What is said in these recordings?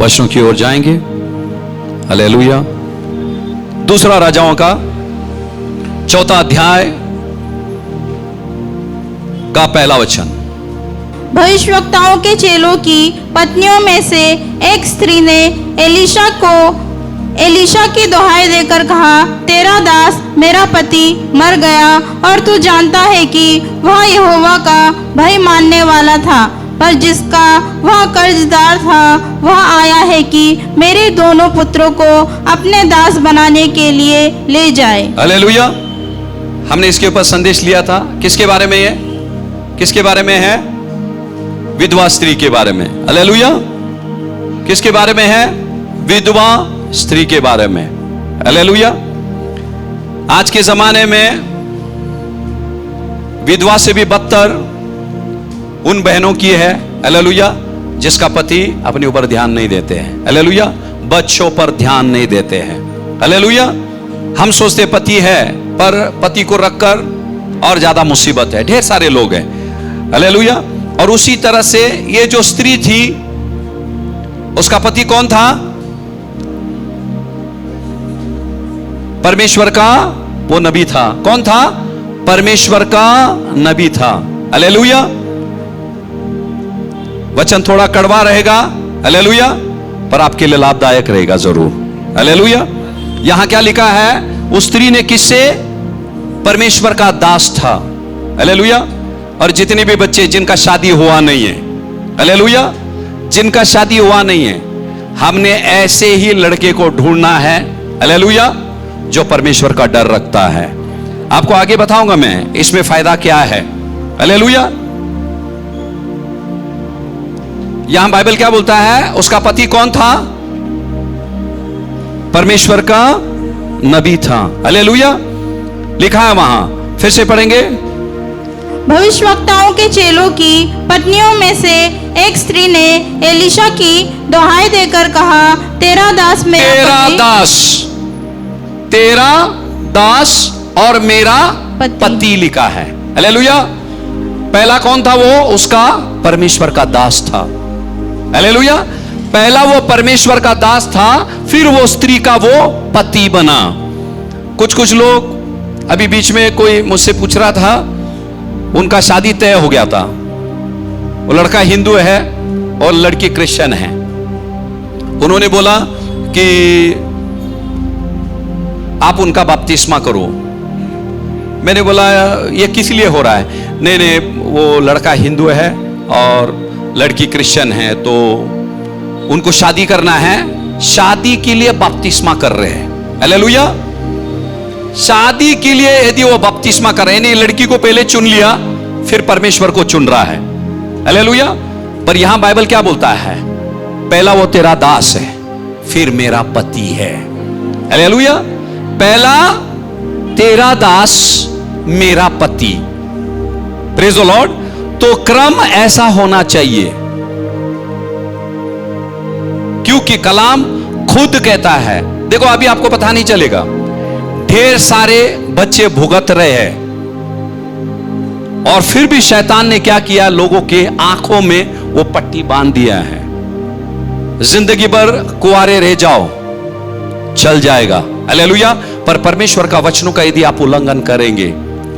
वचनों की ओर जाएंगे। हालेलुया। दूसरा राजाओं का 4 अध्याय का पहला वचन। भविष्यवक्ताओं के चेलों की पत्नियों में से एक स्त्री ने एलीशा की दुहाई देकर कहा, तेरा दास मेरा पति मर गया और तू जानता है कि वह यहोवा का भय मानने वाला था, पर जिसका वह कर्जदार था वह आया है कि मेरे दोनों पुत्रों को अपने दास बनाने के लिए ले जाए। हालेलुया। हमने इसके ऊपर संदेश लिया था। किसके बारे में है? किसके बारे में है? विधवा स्त्री के बारे में। हालेलुया। किसके बारे में है? विधवा स्त्री के बारे में। हालेलुया। आज के जमाने में विधवा से भी बदतर उन बहनों की है, हालेलुया, जिसका पति अपने ऊपर ध्यान नहीं देते हैं। हालेलुया। बच्चों पर ध्यान नहीं देते हैं। हालेलुया। हम सोचते पति है, पर पति को रखकर और ज्यादा मुसीबत है। ढेर सारे लोग हैं। हालेलुया। और उसी तरह से ये जो स्त्री थी, उसका पति कौन था? परमेश्वर का वो नबी था। कौन था? परमेश्वर का नबी था। हालेलुया। वचन थोड़ा कड़वा रहेगा, हालेलुया, पर आपके लिए लाभदायक रहेगा जरूर। हालेलुया। यहां क्या लिखा है? उस स्त्री ने किससे? परमेश्वर का दास था। हालेलुया। और जितने भी बच्चे जिनका शादी हुआ नहीं है, हालेलुया, जिनका शादी हुआ नहीं है, हमने ऐसे ही लड़के को ढूंढना है, हालेलुया, जो परमेश्वर का डर रखता है। आपको आगे बताऊंगा मैं इसमें फायदा क्या है। हालेलुया। यहां बाइबल क्या बोलता है? उसका पति कौन था? परमेश्वर का नबी था। हालेलुया। लिखा है वहां, फिर से पढ़ेंगे। भविष्यवक्ताओं के चेलों की पत्नियों में से एक स्त्री ने एलीशा की दुहाई देकर कहा, तेरा दास और मेरा पति लिखा है। हालेलुया। पहला कौन था? वो उसका परमेश्वर का दास था। हालेलुया। पहला वो परमेश्वर का दास था, फिर वो स्त्री का वो पति बना। कुछ लोग अभी बीच में कोई मुझसे पूछ रहा था, उनका शादी तय हो गया था। वो लड़का हिंदू है और लड़की क्रिश्चियन है। उन्होंने बोला कि आप उनका बपतिस्मा करो। मैंने बोला ये किस लिए हो रहा है? नहीं, वो लड़का हिंदू है और लड़की क्रिश्चियन है, तो उनको शादी करना है, शादी के लिए बपतिस्मा कर रहे हैं। हालेलुया। शादी के लिए यदि वो बपतिस्मा कर रहे हैं, लड़की को पहले चुन लिया, फिर परमेश्वर को चुन रहा है। हालेलुया। पर यहां बाइबल क्या बोलता है? पहला वो तेरा दास है, फिर मेरा पति है। हालेलुया। पहला तेरा दास, मेरा पति। Praise the Lord. तो क्रम ऐसा होना चाहिए, क्योंकि कलाम खुद कहता है। देखो अभी आपको पता नहीं चलेगा, ढेर सारे बच्चे भुगत रहे हैं, और फिर भी शैतान ने क्या किया? लोगों के आंखों में वो पट्टी बांध दिया है। जिंदगी भर कुंवारे रह जाओ, चल जाएगा। हालेलुया। पर परमेश्वर का वचनों का यदि आप उल्लंघन करेंगे,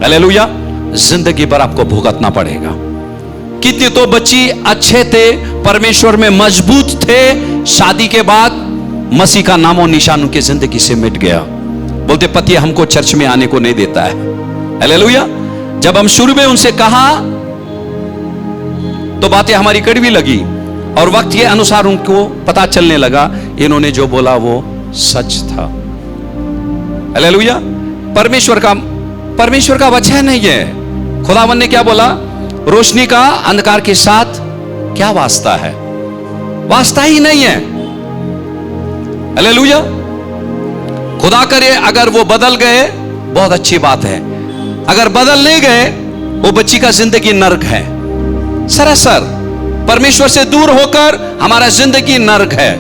हालेलुया, जिंदगी भर आपको भुगतना पड़ेगा। कितने तो बच्चे अच्छे थे, परमेश्वर में मजबूत थे, शादी के बाद मसीह का नामो निशान उनकी जिंदगी से मिट गया। बोलते पति हमको चर्च में आने को नहीं देता है। हालेलुया। जब हम शुरू में उनसे कहा तो बातें हमारी कड़वी लगी, और वक्त के अनुसार उनको पता चलने लगा इन्होंने जो बोला वो सच था। हालेलुया। परमेश्वर का वचन नहीं है। खुदावन ने क्या बोला? रोशनी का अंधकार के साथ क्या वास्ता है? वास्ता ही नहीं है। हालेलुया। खुदा करे अगर वो बदल गए, बहुत अच्छी बात है। अगर बदल नहीं गए, वो बच्ची का जिंदगी नर्क है। सरासर परमेश्वर से दूर होकर हमारा जिंदगी नर्क है,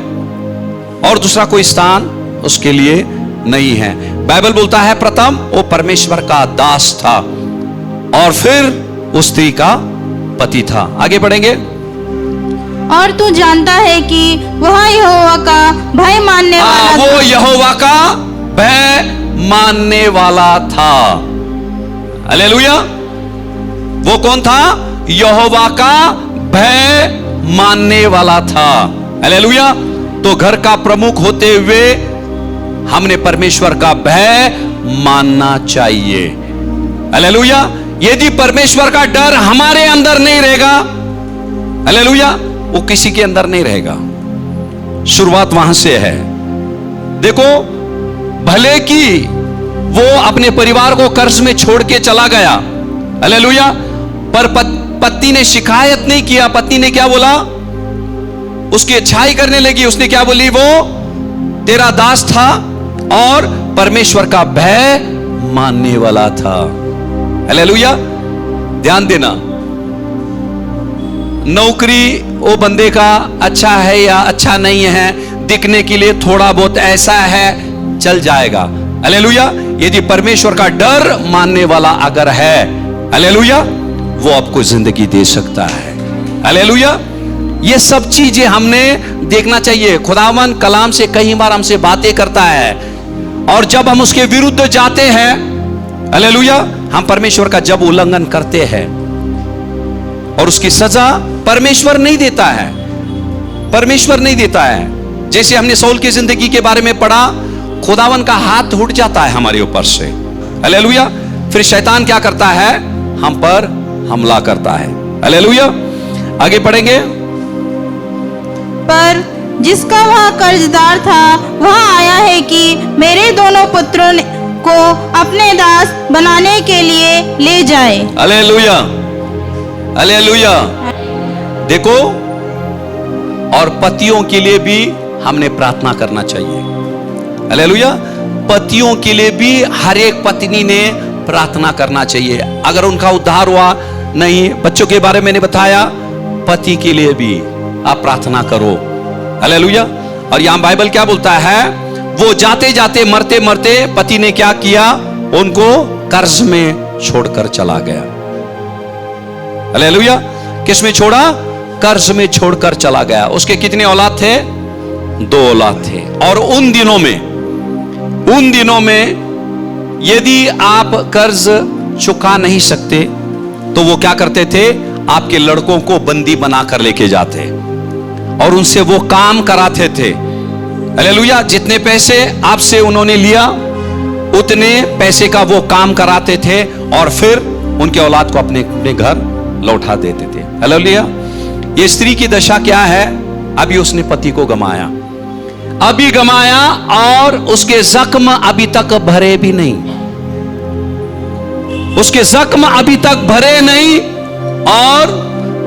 और दूसरा कोई स्थान उसके लिए नहीं है। बाइबल बोलता है प्रथम वो परमेश्वर का दास था, और फिर उस स्त्री का पति था। आगे बढ़ेंगे। और तू जानता है कि वह यहोवा का भय मानने वाला वो था। यहोवा का भय मानने वाला था। हालेलुया। वो कौन था? यहोवा का भय मानने वाला था। हालेलुया। तो घर का प्रमुख होते हुए हमने परमेश्वर का भय मानना चाहिए। हालेलुया। यदि परमेश्वर का डर हमारे अंदर नहीं रहेगा, हालेलुया, वो किसी के अंदर नहीं रहेगा। शुरुआत वहां से है। देखो, भले कि वो अपने परिवार को कर्ज में छोड़ के चला गया, हालेलुया, पर पत्नी ने शिकायत नहीं किया। पत्नी ने क्या बोला? उसकी अच्छाई करने लगी। उसने क्या बोली? वो तेरा दास था और परमेश्वर का भय मानने वाला था। हालेलुया। ध्यान देना, नौकरी वो बंदे का अच्छा है या अच्छा नहीं है, दिखने के लिए थोड़ा बहुत ऐसा है, चल जाएगा। हालेलुया। यदि परमेश्वर का डर मानने वाला अगर है, हालेलुया, वो आपको जिंदगी दे सकता है। हालेलुया। ये सब चीजें हमने देखना चाहिए। खुदावन कलाम से कई बार हमसे बातें करता है, और जब हम उसके विरुद्ध जाते हैं, हालेलुया, हम परमेश्वर का जब उल्लंघन करते हैं, और उसकी सजा परमेश्वर नहीं देता है। परमेश्वर नहीं देता है। जैसे हमने सौल की जिंदगी के बारे में पढ़ा, खुदावन का हाथ उठ जाता है हमारे ऊपर से। हालेलुया। फिर शैतान क्या करता है? हम पर हमला करता है। हालेलुया। आगे पढ़ेंगे। पर जिसका वह कर्जदार था वह आया है कि मेरे दोनों पुत्रों को अपने दास बनाने के लिए ले जाए। हालेलुया। हालेलुया। देखो, और पतियों के लिए भी हमने प्रार्थना करना चाहिए। हालेलुया। पतियों के लिए भी हर एक पत्नी ने प्रार्थना करना चाहिए। अगर उनका उद्धार हुआ नहीं, बच्चों के बारे में मैंने बताया, पति के लिए भी आप प्रार्थना करो। हालेलुया। और यहां बाइबल क्या बोलता है? वो जाते जाते मरते मरते पति ने क्या किया? उनको कर्ज में छोड़कर चला गया। हालेलुया। किस में छोड़ा? कर्ज में छोड़कर चला गया। उसके कितने औलाद थे? 2 औलाद थे। और उन दिनों में यदि आप कर्ज चुका नहीं सकते तो वो क्या करते थे? आपके लड़कों को बंदी बनाकर लेके जाते और उनसे वो काम कराते थे। हालेलुया। जितने पैसे आपसे उन्होंने लिया, उतने पैसे का वो काम कराते थे और फिर उनके औलाद को अपने घर लौटा देते थे। हालेलुया। ये स्त्री की दशा क्या है? अभी उसने पति को गमाया, और उसके जख्म अभी तक भरे भी नहीं। उसके जख्म अभी तक भरे नहीं, और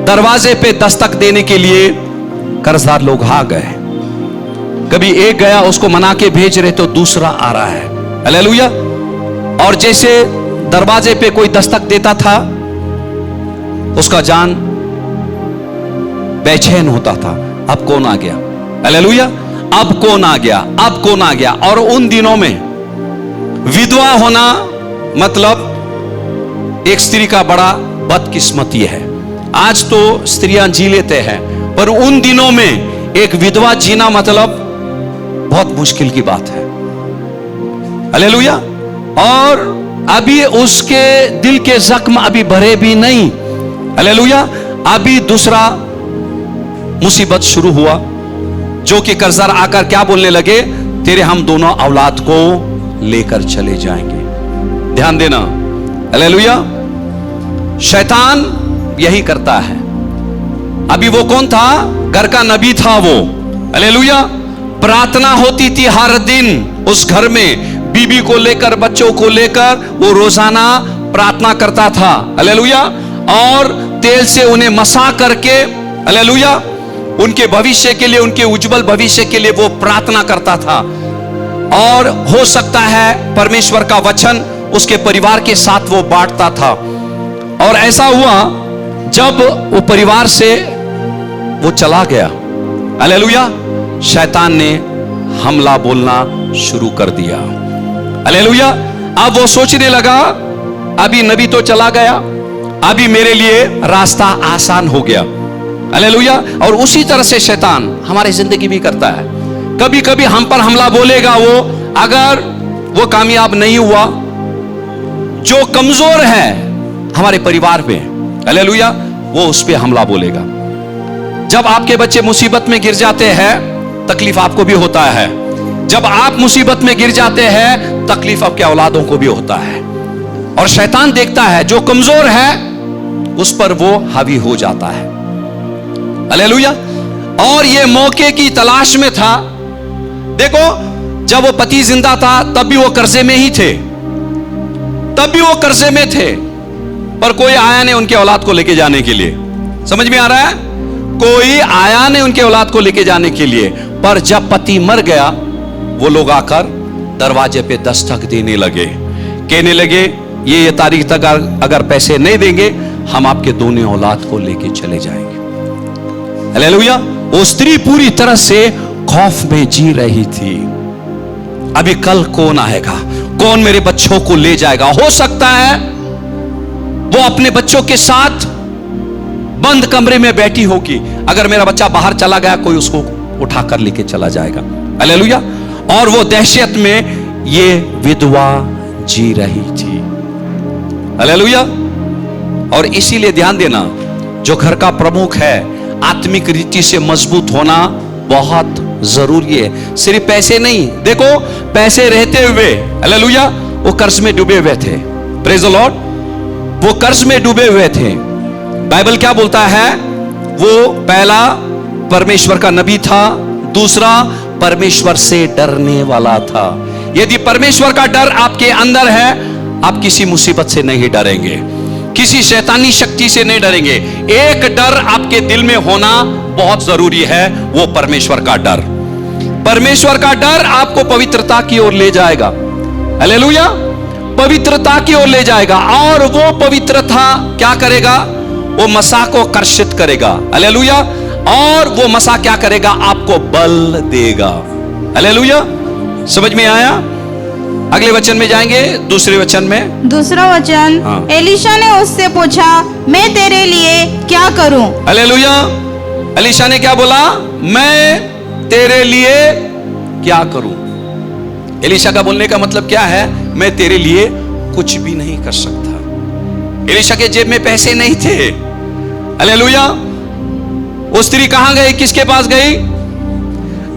दरवाजे पे दस्तक देने के लिए कर्जदार लोग आ गए। कभी एक गया, उसको मना के भेज रहे तो दूसरा आ रहा है। हालेलुया। और जैसे दरवाजे पे कोई दस्तक देता था, उसका जान बेचैन होता था। अब कौन आ गया? हालेलुया। अब कौन आ गया? अब कौन आ गया? और उन दिनों में विधवा होना मतलब एक स्त्री का बड़ा बदकिस्मती है। आज तो स्त्रियां जी लेते हैं, पर उन दिनों में एक विधवा जीना मतलब बहुत मुश्किल की बात है। हालेलुया। और अभी उसके दिल के जख्म अभी भरे भी नहीं। हालेलुया। अभी दूसरा मुसीबत शुरू हुआ, जो कि कर्जदार आकर क्या बोलने लगे? तेरे हम दोनों औलाद को लेकर चले जाएंगे। ध्यान देना। हालेलुया। शैतान यही करता है। अभी वो कौन था? घर का नबी था वो। हालेलुया। प्रार्थना होती थी हर दिन उस घर में, बीबी को लेकर, बच्चों को लेकर वो रोजाना प्रार्थना करता था। हालेलुया। और तेल से उन्हें मसा करके, हालेलुया, उनके भविष्य के लिए, उनके उज्जवल भविष्य के लिए वो प्रार्थना करता था। और हो सकता है परमेश्वर का वचन उसके परिवार के साथ वो बांटता था। और ऐसा हुआ जब वो परिवार से वो चला गया, हालेलुया, शैतान ने हमला बोलना शुरू कर दिया। हालेलुया। अब वो सोचने लगा, अभी नबी तो चला गया, अभी मेरे लिए रास्ता आसान हो गया। हालेलुया। और उसी तरह से शैतान हमारी जिंदगी भी करता है। कभी कभी हम पर हमला बोलेगा वो, अगर वो कामयाब नहीं हुआ, जो कमजोर है हमारे परिवार में, हालेलुया, वो उस पर हमला बोलेगा। जब आपके बच्चे मुसीबत में गिर जाते हैं, तकलीफ आपको भी होता है। जब आप मुसीबत में गिर जाते हैं, तकलीफ आपके औलादों को भी होता है। और शैतान देखता है जो कमजोर है उस पर वो हावी हो जाता है, हालेलुया। और ये मौके की तलाश में था। देखो, जब वो पति जिंदा था तब भी वो कर्जे में ही थे, तब भी वो कर्जे में थे, पर कोई आया नहीं उनके औलाद को लेके जाने के लिए। समझ में आ रहा है? कोई आया नहीं उनके औलाद को लेके जाने के लिए। पर जब पति मर गया, वो लोग आकर दरवाजे पे दस्तक देने लगे, कहने लगे ये तारीख तक अगर पैसे नहीं देंगे, हम आपके दोनों औलाद को लेके चले जाएंगे। हालेलुया। वो स्त्री पूरी तरह से खौफ में जी रही थी। अभी कल कौन आएगा, कौन मेरे बच्चों को ले जाएगा। हो सकता है वो अपने बच्चों के साथ बंद कमरे में बैठी होगी, अगर मेरा बच्चा बाहर चला गया कोई उसको उठाकर लेके चला जाएगा। हालेलुया। और वो दहशत में ये विधवा जी रही थी। हालेलुया। और इसीलिए ध्यान देना, जो घर का प्रमुख है, आत्मिक रीति से मजबूत होना बहुत जरूरी है। सिर्फ पैसे नहीं, देखो पैसे रहते हुए, हालेलुया, वो कर्ज में डूबे हुए थे। Praise the Lord. वो कर्ज में डूबे हुए थे। बाइबल क्या बोलता है? वो पहला परमेश्वर का नबी था, दूसरा परमेश्वर से डरने वाला था। यदि परमेश्वर का डर आपके अंदर है, आप किसी मुसीबत से नहीं डरेंगे, किसी शैतानी शक्ति से नहीं डरेंगे। एक डर आपके दिल में होना बहुत जरूरी है, वो परमेश्वर का डर। परमेश्वर का डर आपको पवित्रता की ओर ले जाएगा। हालेलुया। पवित्रता की ओर ले जाएगा। और वो पवित्रता क्या करेगा? वो मसीह को कर्षित करेगा। हालेलुया। और वो मसीह क्या करेगा? आपको बल देगा। हालेलुया। समझ में आया? अगले वचन में जाएंगे, दूसरे वचन में। दूसरा वचन, हाँ। एलीशा ने उससे पूछा, मैं तेरे लिए क्या करूं? हालेलुया। एलीशा ने क्या बोला? मैं तेरे लिए क्या करूं? एलीशा का बोलने का मतलब क्या है? मैं तेरे लिए कुछ भी नहीं कर सकता। एलीशा के जेब में पैसे नहीं थे। हालेलुया। वो स्त्री कहां गई? किसके पास गई?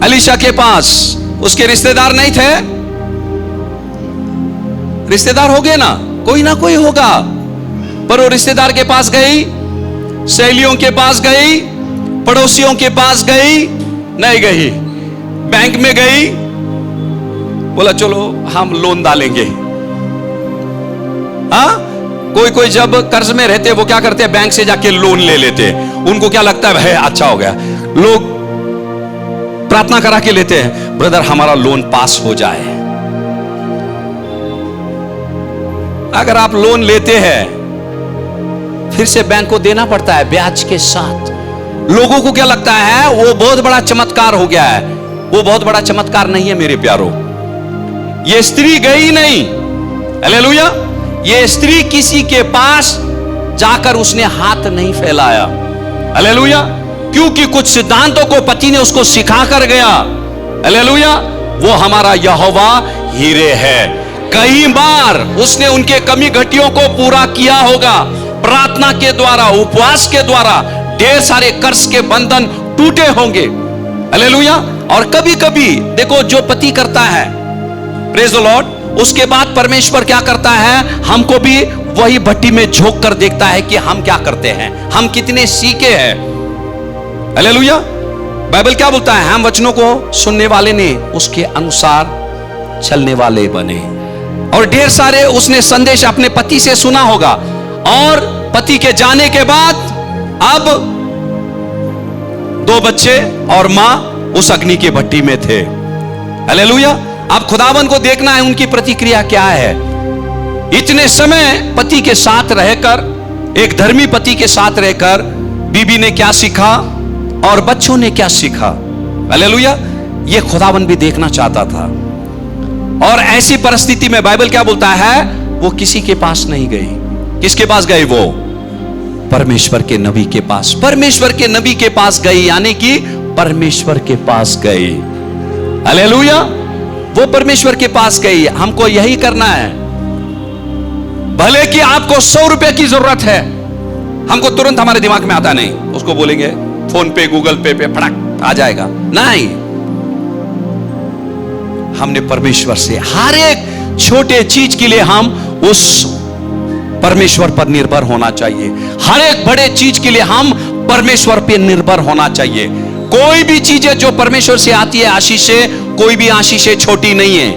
एलीशा के पास। उसके रिश्तेदार नहीं थे? रिश्तेदार हो गए ना कोई होगा। पर वो रिश्तेदार के पास गई, सहेलियों के पास गई, पड़ोसियों के पास गई? नहीं गई। बैंक में गई, बोला चलो हम लोन डालेंगे। हाँ, कोई जब कर्ज में रहते वो क्या करते हैं? बैंक से जाके लोन ले लेते। उनको क्या लगता है? अच्छा हो गया। लोग प्रार्थना करा के लेते हैं, ब्रदर हमारा लोन पास हो जाए। अगर आप लोन लेते हैं, फिर से बैंक को देना पड़ता है ब्याज के साथ। लोगों को क्या लगता है? वो बहुत बड़ा चमत्कार हो गया है। वो बहुत बड़ा चमत्कार नहीं है मेरे प्यारों। ये स्त्री गई नहीं। हालेलुया। ये स्त्री किसी के पास जाकर उसने हाथ नहीं फैलाया। हालेलुया। क्योंकि कुछ सिद्धांतों को पति ने उसको सिखा कर गया। हालेलुया। वो हमारा यहोवा हीरे है। कई बार उसने उनके कमी घटियों को पूरा किया होगा। प्रार्थना के द्वारा, उपवास के द्वारा ढेर सारे कर्ज के बंधन टूटे होंगे। हालेलुया। और कभी कभी देखो, जो पति करता है, प्रेज द लॉर्ड, उसके बाद परमेश्वर क्या करता है? हमको भी वही भट्टी में झोंक कर देखता है कि हम क्या करते हैं, हम कितने सीखे हैं। हालेलुया। बाइबल क्या बोलता है? हम वचनों को सुनने वाले ने उसके अनुसार चलने वाले बने। और ढेर सारे उसने संदेश अपने पति से सुना होगा। और पति के जाने के बाद अब 2 बच्चे और मां उस अग्नि की भट्टी में थे। हालेलुया। अब खुदावन को देखना है उनकी प्रतिक्रिया क्या है। इतने समय पति के साथ रहकर, एक धर्मी पति के साथ रहकर बीबी ने क्या सीखा और बच्चों ने क्या सीखा। हालेलुया। ये खुदावन भी देखना चाहता था। और ऐसी परिस्थिति में बाइबल क्या बोलता है? वो किसी के पास नहीं गई। किसके पास गई? वो परमेश्वर के नबी के पास, परमेश्वर के नबी के पास गई, यानी कि परमेश्वर के पास गई। हालेलुया। वो परमेश्वर के पास गई। हमको यही करना है। भले कि आपको 100 रुपए की जरूरत है, हमको तुरंत हमारे दिमाग में आता नहीं, उसको बोलेंगे फोन पे गूगल पे फटाक आ जाएगा, नहीं। हमने परमेश्वर से हर एक छोटे चीज के लिए हम उस परमेश्वर पर निर्भर होना चाहिए। हर एक बड़े चीज के लिए हम परमेश्वर पर निर्भर होना चाहिए। कोई भी चीजें जो परमेश्वर से आती है आशीष से, कोई भी आशीष छोटी नहीं है,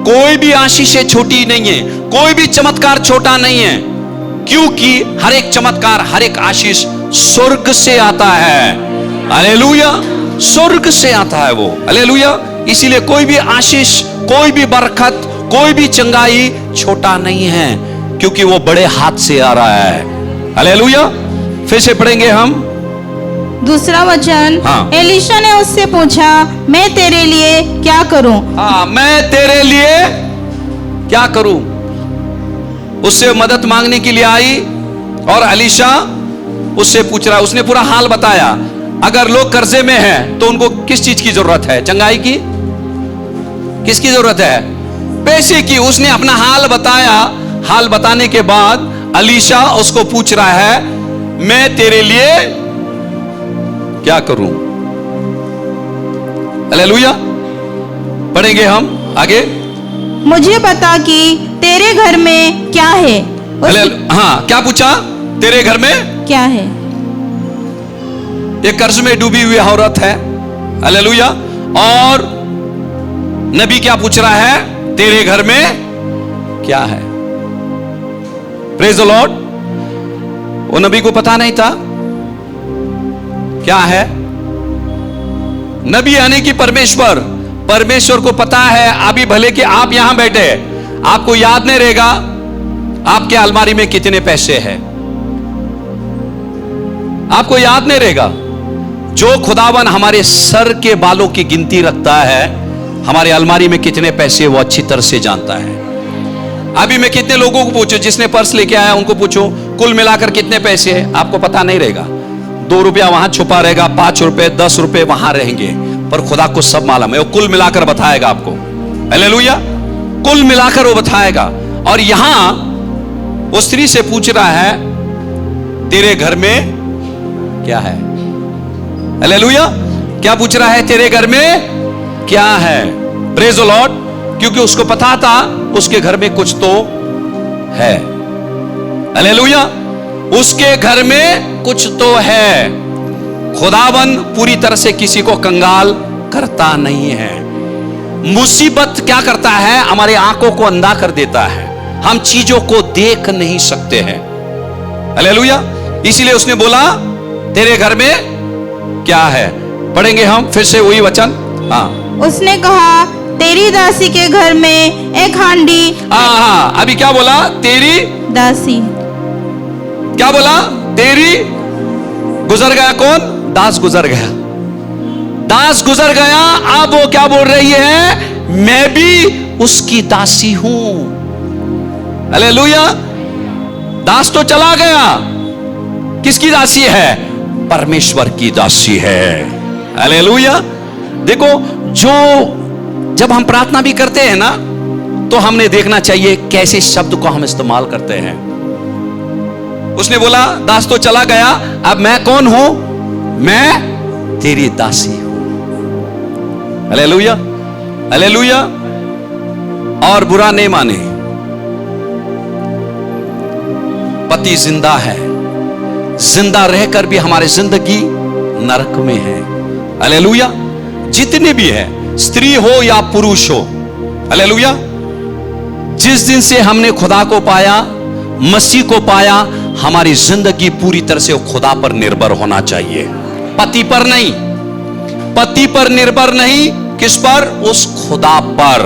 कोई भी आशीष छोटी नहीं है, कोई भी चमत्कार छोटा नहीं है, क्योंकि हर एक चमत्कार, हर एक आशीष स्वर्ग से आता है। हालेलुया। स्वर्ग से आता है वो। हालेलुया। इसीलिए कोई भी आशीष, कोई भी बरकत, कोई भी चंगाई छोटा नहीं है, क्योंकि वो बड़े हाथ से आ रहा है। हालेलुया। फिर से पढ़ेंगे हम दूसरा वचन। हाँ। एलीशा ने उससे पूछा, मैं तेरे लिए क्या करूं? हाँ, मैं तेरे लिए क्या करूं? उससे मदद मांगने के लिए आई और एलीशा उससे पूछ रहा। उसने पूरा हाल बताया। अगर लोग कर्जे में हैं तो उनको किस चीज की जरूरत है? चंगाई की? किसकी जरूरत है? पैसे की। उसने अपना हाल बताया। हाल बताने के बाद एलीशा उसको पूछ रहा है, मैं तेरे लिए क्या करूं? हालेलुया। पढ़ेंगे हम आगे। मुझे बता कि तेरे घर में क्या है? हाँ, क्या पूछा? तेरे घर में क्या है? ये कर्ज में डूबी हुई औरत है। हालेलुया। और नबी क्या पूछ रहा है? तेरे घर में क्या है? Praise the Lord. वो नबी को पता नहीं था क्या है। नबी यानी कि परमेश्वर, परमेश्वर को पता है। अभी भले कि आप यहां बैठे, आपको याद नहीं रहेगा आपके अलमारी में कितने पैसे हैं, आपको याद नहीं रहेगा। जो खुदावन हमारे सर के बालों की गिनती रखता है, हमारे अलमारी में कितने पैसे, वो अच्छी तरह से जानता है। अभी मैं कितने लोगों को पूछूं, जिसने पर्स लेके आया उनको पूछूं कुल मिलाकर कितने पैसे है, आपको पता नहीं रहेगा। 2 रुपया वहां छुपा रहेगा, 5 रुपए 10 रुपए वहां रहेंगे, पर खुदा को सब मालूम है। वो कुल मिलाकर बताएगा आपको। हालेलुया। कुल मिलाकर वो बताएगा। और यहां वो स्त्री से पूछ रहा है, तेरे घर में क्या है? हालेलुया। क्या पूछ रहा है? तेरे घर में क्या है? Praise the Lord. क्योंकि उसको पता था उसके घर में कुछ तो है। हालेलुया। उसके घर में कुछ तो है। खुदावन पूरी तरह से किसी को कंगाल करता नहीं है। मुसीबत क्या करता है? हमारे आंखों को अंधा कर देता है, हम चीजों को देख नहीं सकते हैं। हालेलुया। इसीलिए उसने बोला तेरे घर में क्या है? पढ़ेंगे हम फिर से वही वचन। हाँ। उसने कहा, तेरी दासी के घर में एक हांडी। हाँ, अभी क्या बोला? तेरी दासी। क्या बोला? तेरी गुजर गया। कौन? दास गुजर गया। दास गुजर गया। अब वो क्या बोल रही है? मैं भी उसकी दासी हूं। हालेलुया। दास तो चला गया, किसकी दासी है? परमेश्वर की दासी है। हालेलुया। देखो, जब हम प्रार्थना भी करते हैं ना, तो हमने देखना चाहिए कैसे शब्द को हम इस्तेमाल करते हैं। उसने बोला दास तो चला गया, अब मैं कौन हूं? मैं तेरी दासी हूं। हालेलुया। हालेलुया। और बुरा नहीं माने, पति जिंदा है, जिंदा रहकर भी हमारी जिंदगी नरक में है। हालेलुया। जितने भी है, स्त्री हो या पुरुष हो। हालेलुया। जिस दिन से हमने खुदा को पाया, मसीह को पाया, हमारी जिंदगी पूरी तरह से खुदा पर निर्भर होना चाहिए, पति पर नहीं। पति पर निर्भर नहीं, किस पर? उस खुदा पर।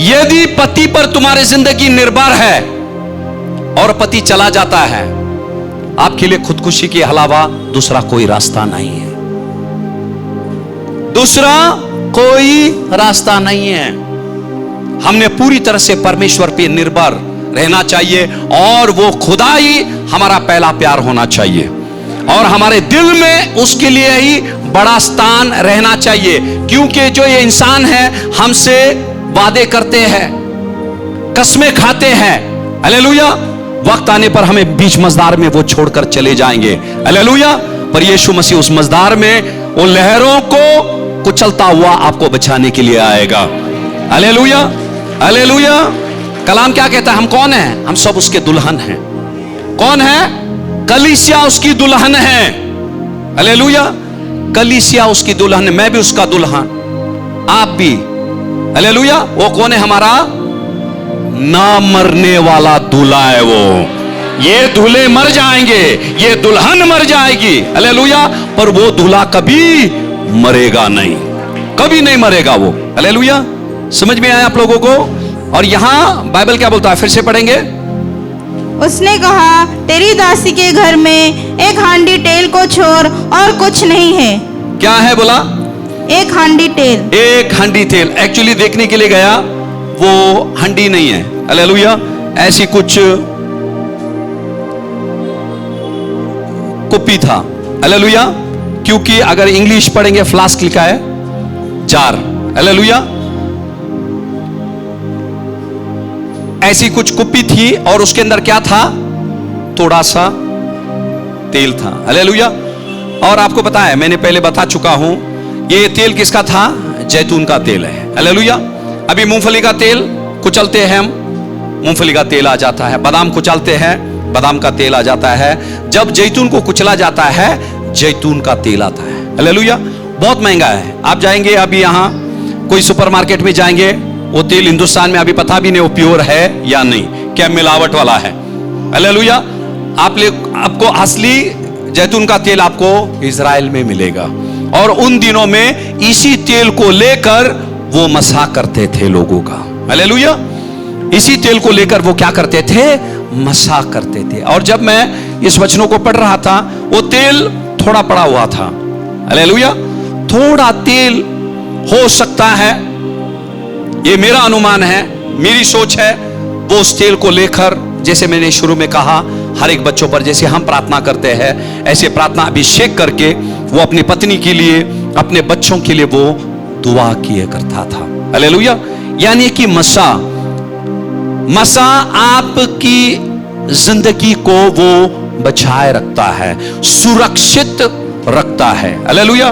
यदि पति पर तुम्हारी जिंदगी निर्भर है और पति चला जाता है, आपके लिए खुदकुशी के अलावा दूसरा कोई रास्ता नहीं है। दूसरा कोई रास्ता नहीं है। हमने पूरी तरह से परमेश्वर पे निर्भर रहना चाहिए, और वो खुदा ही हमारा पहला प्यार होना चाहिए, और हमारे दिल में उसके लिए ही बड़ा स्थान रहना चाहिए। क्योंकि जो ये इंसान है हमसे वादे करते हैं, कसमें खाते हैं, हालेलुया, वक्त आने पर हमें बीच मझधार में वो छोड़कर चले जाएंगे, हालेलुया। पर यीशु मसीह उस मझधार में उन लहरों को कुचलता हुआ आपको बचाने के लिए आएगा, हालेलुया, हालेलुया। कलाम क्या कहता है? हम कौन हैं? हम सब उसके दुल्हन हैं। कौन है? कलीसिया उसकी दुल्हन है, हालेलुया। कलीसिया उसकी दुल्हन है, मैं भी उसका दुल्हन, आप भी, हालेलुया। वो कौन है? हमारा ना मरने वाला दूल्हा है वो। ये दूल्हे मर जाएंगे, ये दुल्हन मर जाएगी, हालेलुया, पर वो दूल्हा कभी मरेगा नहीं, कभी नहीं मरेगा वो, हालेलुया। समझ में आया आप लोगों को? और यहां बाइबल क्या बोलता है? फिर से पढ़ेंगे। उसने कहा, तेरी दासी के घर में एक हांडी तेल को छोड़ और कुछ नहीं है। क्या है बोला? एक हांडी तेल। एक हांडी तेल। एक्चुअली देखने के लिए गया, वो हांडी नहीं है, हालेलुया, ऐसी कुछ कुप्पी था, हालेलुया। क्योंकि अगर इंग्लिश पढ़ेंगे फ्लास्क लिखा है, जार, हालेलुया। ऐसी कुछ कुप्पी थी और उसके अंदर क्या था? थोड़ा सा तेल था, हालेलुया। और आपको पता है, मैंने पहले बता चुका हूं, ये तेल किसका था? जैतून का तेल है, हालेलुया। अभी मूंगफली का तेल कुचलते हैं हम, मूंगफली का तेल आ जाता है। बादाम कुचलते हैं, बादाम का तेल आ जाता है। जब जैतून को कुचला जाता है, जैतून का तेल आता है, हालेलुया। बहुत महंगा है। आप जाएंगे अभी यहां कोई सुपरमार्केट में जाएंगे, वो तेल हिंदुस्तान में अभी पता भी नहीं वो प्योर है या नहीं, क्या मिलावट वाला है, हालेलुया। आपको असली जैतून का तेल आपको इजराइल में मिलेगा। और उन दिनों में इसी तेल को लेकर वो मसा करते थे लोगों का, हालेलुया। इसी तेल को लेकर वो क्या करते थे? मसा करते थे। और जब मैं इस वचनों को पढ़ रहा था, वो तेल थोड़ा पड़ा हुआ था, हालेलुया। थोड़ा तेल हो सकता है, ये मेरा अनुमान है, मेरी सोच है, वो उस तेल को लेकर, जैसे मैंने शुरू में कहा, हर एक बच्चों पर जैसे हम प्रार्थना करते हैं, ऐसे प्रार्थना अभिषेक करके वो अपनी पत्नी के लिए, अपने बच्चों के लिए वो दुआ किया करता था, हालेलुया। यानी कि मसा आपकी जिंदगी को वो बचाए रखता है, सुरक्षित रखता है, हालेलुया।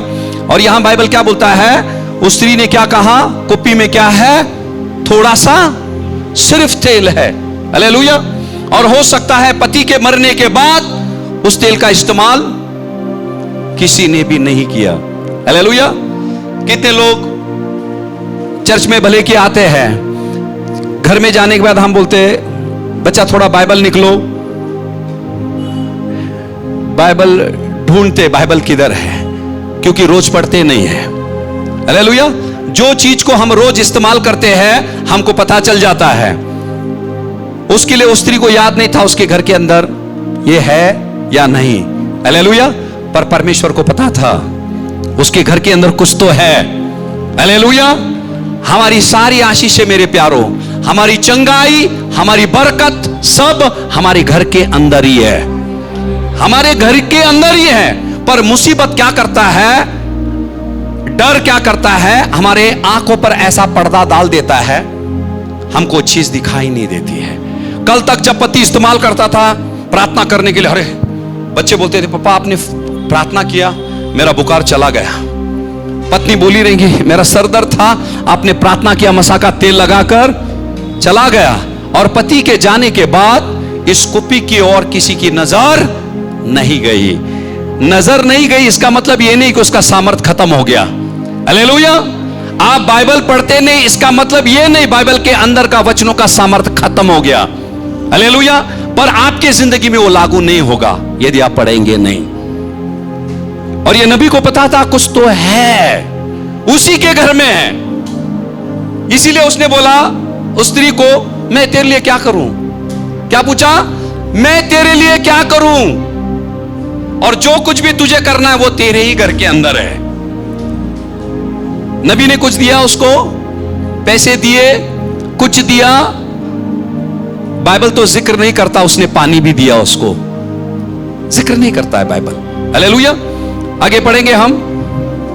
और यहां बाइबल क्या बोलता है? उस स्त्री ने क्या कहा? कुप्पी में क्या है? थोड़ा सा सिर्फ तेल है, हालेलुया। और हो सकता है पति के मरने के बाद उस तेल का इस्तेमाल किसी ने भी नहीं किया, हालेलुया। कितने लोग चर्च में भले के आते हैं, घर में जाने के बाद हम बोलते हैं, बच्चा थोड़ा बाइबल निकलो, बाइबल ढूंढते, बाइबल किधर है, क्योंकि रोज पढ़ते नहीं है, हालेलुया। जो चीज को हम रोज इस्तेमाल करते हैं हमको पता चल जाता है। उसके लिए उस स्त्री को याद नहीं था उसके घर के अंदर ये है या नहीं, हालेलुया। पर परमेश्वर को पता था उसके घर के अंदर कुछ तो है, हालेलुया। हमारी सारी आशीषें मेरे प्यारों, हमारी चंगाई, हमारी बरकत सब हमारे घर के अंदर ही है, हमारे घर के अंदर ही है। पर मुसीबत क्या करता है? डर क्या करता है? हमारे आंखों पर ऐसा पर्दा डाल देता है, हमको चीज दिखाई नहीं देती है। कल तक जब पति इस्तेमाल करता था प्रार्थना करने के लिए, अरे बच्चे बोलते थे, पापा आपने प्रार्थना किया, मेरा बुखार चला गया। पत्नी बोली रहेंगी, मेरा सर दर्द था, आपने प्रार्थना किया, मसा का तेल लगाकर चला गया। और पति के जाने के बाद इस कुप्पी की ओर किसी की नजर नहीं गई। नजर नहीं गई इसका मतलब यह नहीं कि उसका सामर्थ खत्म हो गया, हालेलुया। आप बाइबल पढ़ते नहीं इसका मतलब यह नहीं बाइबल के अंदर का वचनों का सामर्थ खत्म हो गया, हालेलुया। पर आपके जिंदगी में वो लागू नहीं होगा यदि आप पढ़ेंगे नहीं। और ये नबी को पता था कुछ तो है, उसी के घर में है, इसीलिए उसने बोला उस स्त्री को, मैं तेरे लिए क्या करूं? क्या पूछा? मैं तेरे लिए क्या करूं? और जो कुछ भी तुझे करना है वो तेरे ही घर के अंदर है। नबी ने कुछ दिया उसको, पैसे दिए, कुछ दिया, बाइबल तो जिक्र नहीं करता उसने पानी भी दिया उसको, जिक्र नहीं करता है बाइबल। हालेलुया। आगे पढ़ेंगे हम।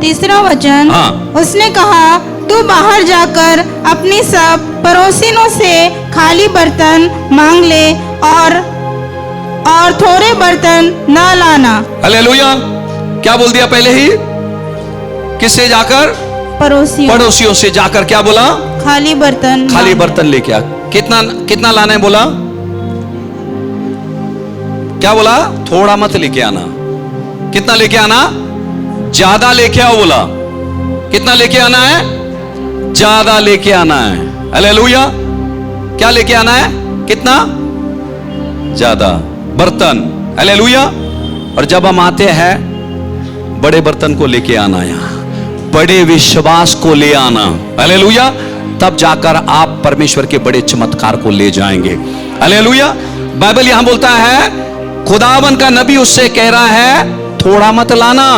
तीसरा वचन, हाँ। उसने कहा, तू बाहर जाकर अपनी सब पड़ोसियों से खाली बर्तन मांग ले और थोड़े बर्तन न लाना। हालेलुया। क्या बोल दिया पहले ही? किससे जाकर? पड़ोसियों से जाकर क्या बोला? खाली बर्तन लेके आ। कितना लाना है बोला? क्या बोला? थोड़ा मत लेके आना। कितना लेके आना? ज्यादा लेके आओ बोला। कितना लेके आना है? ज्यादा लेके आना है। हालेलुया। क्या लेके आना है? कितना? ज्यादा बर्तन। हालेलुया। और जब हम आते हैं, बड़े बर्तन को लेके आना, यहां बड़े विश्वास को ले आना। हालेलुया। तब जाकर आप परमेश्वर के बड़े चमत्कार को ले जाएंगे। हालेलुया। बाइबल यहां बोलता है, खुदावन का नबी उससे कह रहा है, थोड़ा मत लाना,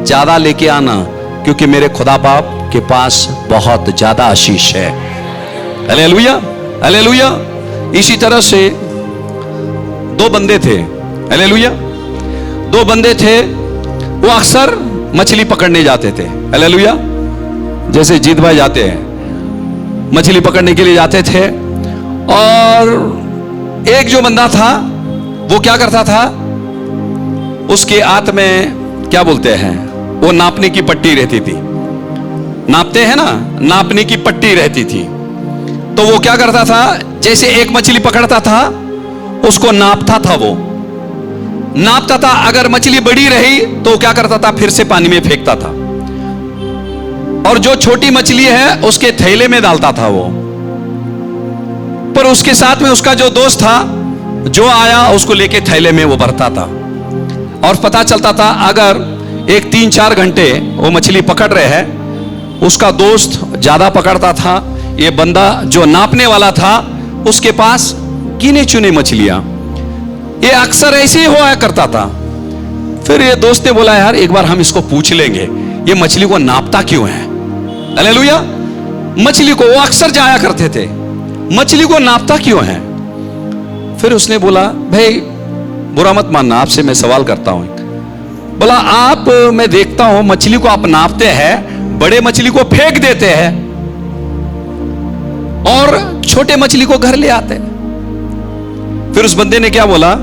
ज्यादा लेके आना, क्योंकि मेरे खुदा बाप के पास बहुत ज्यादा आशीष है। हालेलुया। हालेलुया। इसी तरह से दो बंदे थे। हालेलुया। दो बंदे थे, वो अक्सर मछली पकड़ने जाते थे। हालेलुया। जैसे जीत भाई जाते हैं, मछली पकड़ने के लिए जाते थे। और एक जो बंदा था, वो क्या करता था, उसके हाथ में क्या बोलते हैं, वो नापने की पट्टी रहती थी। नापते हैं ना, नापने की पट्टी रहती थी। तो वो क्या करता था, जैसे एक मछली पकड़ता था, उसको नापता था। वो नापता था, अगर मछली बड़ी रही तो क्या करता था, फिर से पानी में फेंकता था। और जो छोटी मछली है उसके थैले में डालता था वो। पर उसके साथ में उसका जो दोस्त था, जो आया उसको लेके थैले में वो भरता था। और पता चलता था, अगर एक 3-4 घंटे वो मछली पकड़ रहे हैं, उसका दोस्त ज्यादा पकड़ता था, ये बंदा जो नापने वाला था उसके पास गिने चुने मछलियां। ये अक्सर ऐसे ही हुआ करता था। फिर ये दोस्त ने बोला, यार एक बार हम इसको पूछ लेंगे, ये मछली को नापता क्यों है। हालेलुया। मछली को, वो अक्सर जाया करते थे, मछली को नापता क्यों है। फिर उसने बोला, भाई बुरा मत मानना, आपसे मैं सवाल करता हूं। बोला, आप, मैं देखता हूं मछली को आप नापते हैं, बड़े मछली को फेंक देते हैं और छोटे मछली को घर ले आते हैं। फिर उस बंदे ने क्या बोला,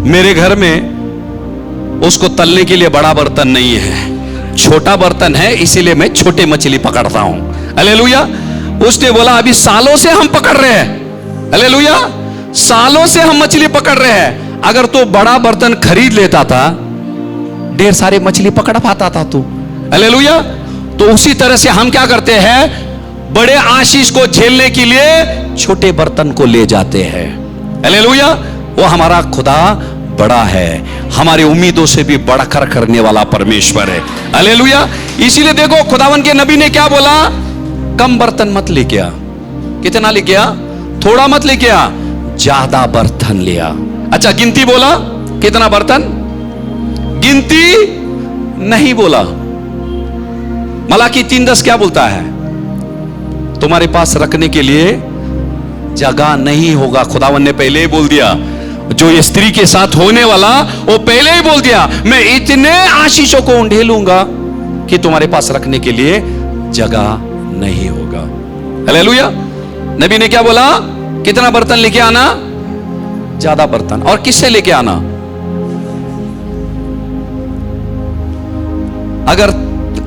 मेरे घर में उसको तलने के लिए बड़ा बर्तन नहीं है, छोटा बर्तन है, इसीलिए मैं छोटे मछली पकड़ता हूं। हालेलुया। उसने बोला, अभी सालों से हम पकड़ रहे हैं। हालेलुया। सालों से हम मछली पकड़ रहे हैं, अगर तो बड़ा बर्तन खरीद लेता था, ढेर सारे मछली पकड़ पाता था तू। हालेलुया। तो उसी तरह से हम क्या करते हैं, बड़े आशीष को झेलने के लिए छोटे बर्तन को ले जाते हैं। हालेलुया। वो हमारा खुदा बड़ा है, हमारी उम्मीदों से भी बढ़कर करने वाला परमेश्वर है। हालेलुया। इसीलिए देखो, खुदावन के नबी ने क्या बोला, कम बर्तन मत लेके आ। कितना लेके आ? थोड़ा मत लेके आ, ज्यादा बर्तन लिया। अच्छा, गिनती बोला, कितना बर्तन? गिनती नहीं बोला। मलाकी 3:10 क्या बोलता है, तुम्हारे पास रखने के लिए जगह नहीं होगा। खुदावन ने पहले ही बोल दिया, जो ये स्त्री के साथ होने वाला, वो पहले ही बोल दिया, मैं इतने आशीषों को ढेलूंगा कि तुम्हारे पास रखने के लिए जगह नहीं होगा। हालेलुया। नबी ने क्या बोला, कितना बर्तन लेके आना? ज्यादा बर्तन। और किससे लेके आना? अगर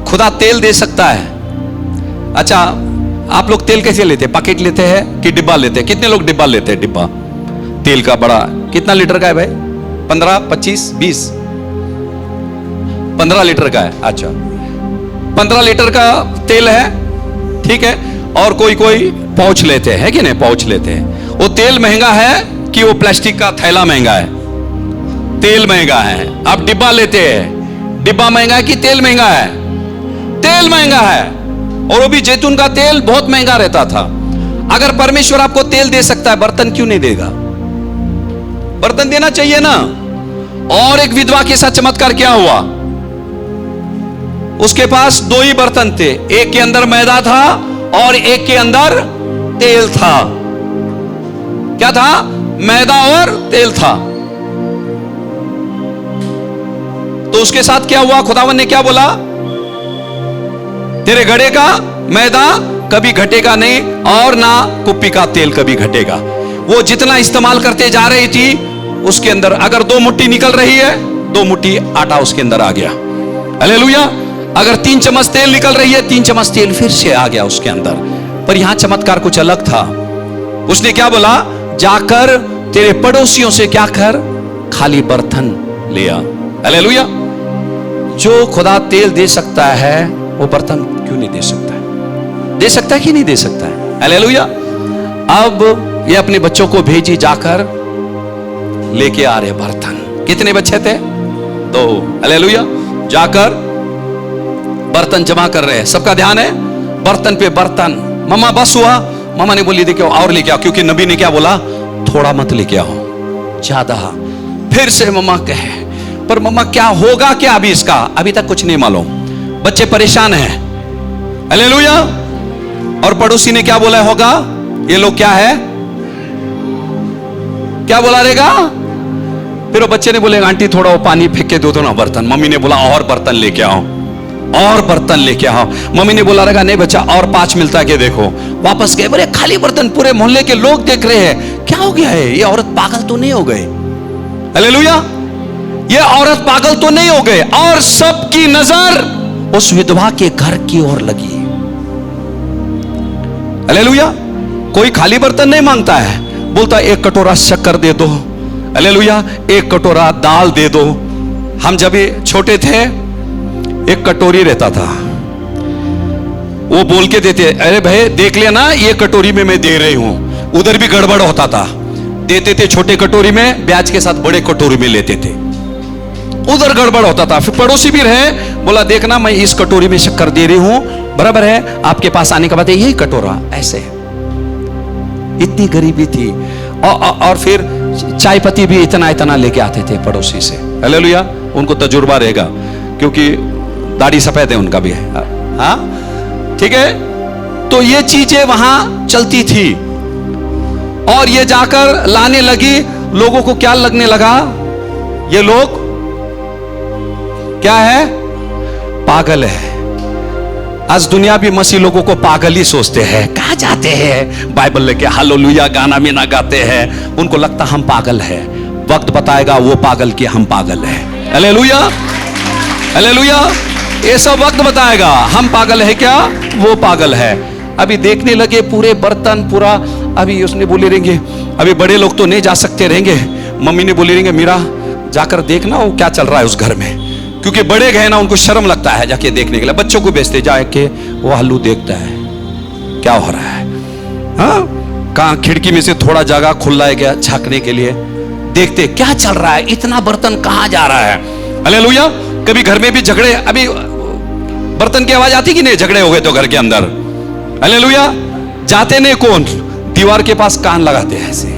खुदा तेल दे सकता है, अच्छा आप लोग तेल कैसे लेते हैं? पैकेट लेते हैं कि डिब्बा लेते हैं? कितने लोग डिब्बा लेते हैं? डिब्बा तेल का बड़ा, कितना लीटर का है भाई? 15, 25, 20? 15 लीटर का है। अच्छा, 15 लीटर का तेल है, ठीक है। और कोई कोई पाउच लेते हैं, कि नहीं? पाउच लेते हैं। वो तेल महंगा है कि वो प्लास्टिक का थैला महंगा है? तेल महंगा है। आप डिब्बा लेते हैं, डिब्बा महंगा है कि तेल महंगा है? तेल महंगा है। और वो भी जैतून का तेल बहुत महंगा रहता था। अगर परमेश्वर आपको तेल दे सकता है, बर्तन क्यों नहीं देगा? बर्तन देना चाहिए ना। और एक विधवा के साथ चमत्कार क्या हुआ, उसके पास 2 ही बर्तन थे, एक के अंदर मैदा था और एक के अंदर तेल था। क्या था? मैदा और तेल था। तो उसके साथ क्या हुआ? खुदावन ने क्या बोला? तेरे घड़े का मैदा कभी घटेगा नहीं और ना कुप्पी का तेल कभी घटेगा। वो जितना इस्तेमाल करते जा रही थी उसके अंदर अगर 2 मुट्ठी निकल रही है, 2 मुट्ठी आटा उसके अंदर आ गया। हालेलुया। अगर 3 चम्मच तेल निकल रही है, 3 चम्मच तेल फिर से आ गया उसके अंदर। पर यहां चमत्कार कुछ अलग था। उसने क्या बोला? जाकर तेरे पड़ोसियों से क्या कर? खाली बर्तन ले आ। हालेलुया। जो खुदा तेल दे सकता है वो बर्तन क्यों नहीं दे सकता है? दे सकता है कि नहीं दे सकता है? हालेलुया। अब ये अपने बच्चों को भेजी, जाकर लेके आ रहे बर्तन। कितने बच्चे थे? 2। हालेलुया। जाकर बर्तन जमा कर रहे हैं। सबका ध्यान है बर्तन पे बर्तन। मम्मा बस हुआ? मम्मा ने बोली देखो और लेके आओ, क्योंकि नबी ने क्या बोला? थोड़ा मत लेके आओ, ज्यादा। फिर से मम्मा कहे, पर मम्मा क्या होगा क्या अभी इसका? अभी तक कुछ नहीं मालूम। बच्चे परेशान हैं। हालेलुया। और पड़ोसी ने क्या बोला होगा? ये लोग क्या है? क्या बोला रहेगा? फिर वो बच्चे ने बोले आंटी थोड़ा वो पानी फेंक के दो ना बर्तन। मम्मी ने बोला और बर्तन लेके आओ, और बर्तन लेके आओ। मम्मी ने बोला रहेगा नहीं बच्चा और 5 मिलता है कि देखो। वापस गए, बोले खाली बर्तन। पूरे मोहल्ले के लोग देख रहे हैं, क्या हो गया है? ये औरत पागल तो नहीं हो गए? हालेलुया। ये औरत पागल तो नहीं हो गए? और सबकी नजर उस विधवा के घर की ओर लगी। हालेलुया। कोई खाली बर्तन नहीं मांगता है, बोलता 1 कटोरा शक्कर दे दो। हालेलुया। 1 कटोरा दाल दे दो। हम जब छोटे थे 1 कटोरी रहता था, वो बोल के देते, अरे भाई देख लेना ये कटोरी में मैं दे रही हूं। उधर भी गड़बड़ होता था, देते थे छोटे कटोरी में, ब्याज के साथ बड़े कटोरी में लेते थे। उधर गड़बड़ होता था। फिर पड़ोसी भी रहे, बोला देखना मैं इस कटोरी में शक्कर दे रही हूं, बराबर है, आपके पास आने के बाद यही कटोरा। ऐसे इतनी गरीबी थी। और फिर चाय पत्ती भी इतना इतना लेके आते थे पड़ोसी से। हालेलुया। उनको तजुर्बा रहेगा क्योंकि दाढ़ी सफेद है उनका भी है। हाँ ठीक है। तो ये चीजें वहां चलती थी और ये जाकर लाने लगी। लोगों को क्या लगने लगा? ये लोग क्या है? पागल है। आज दुनिया भी मसीह लोगों को पागल ही सोचते हैं। कहां जाते हैं बाइबल लेके, हालेलुया गाना में ना गाते हैं, उनको लगता हम पागल है। वक्त बताएगा वो पागल कि हम पागल है। हालेलुया। हालेलुया। ये सब वक्त बताएगा हम पागल है क्या, वो पागल है। अभी देखने लगे पूरे बर्तन पूरा। अभी उसने बोले रहेंगे, अभी बड़े लोग तो नहीं जा सकते रहेंगे। मम्मी ने बोली रहेंगे मीरा जाकर देखना वो क्या चल रहा है उस घर में, क्योंकि बड़े गए ना उनको शर्म लगता है जाके देखने के लिए। बच्चों को भेजते जाके, वो हल्लू देखता है क्या हो रहा है। हाँ कहां खिड़की में से थोड़ा जगह खुला है क्या झांकने के लिए, देखते क्या चल रहा है, इतना बर्तन कहां जा रहा है। हालेलुया। कभी घर में भी झगड़े, अभी बर्तन की आवाज आती कि नहीं? झगड़े हो गए तो घर के अंदर। हालेलुया। जाते नहीं कौन? दीवार के पास कान लगाते हैं ऐसे,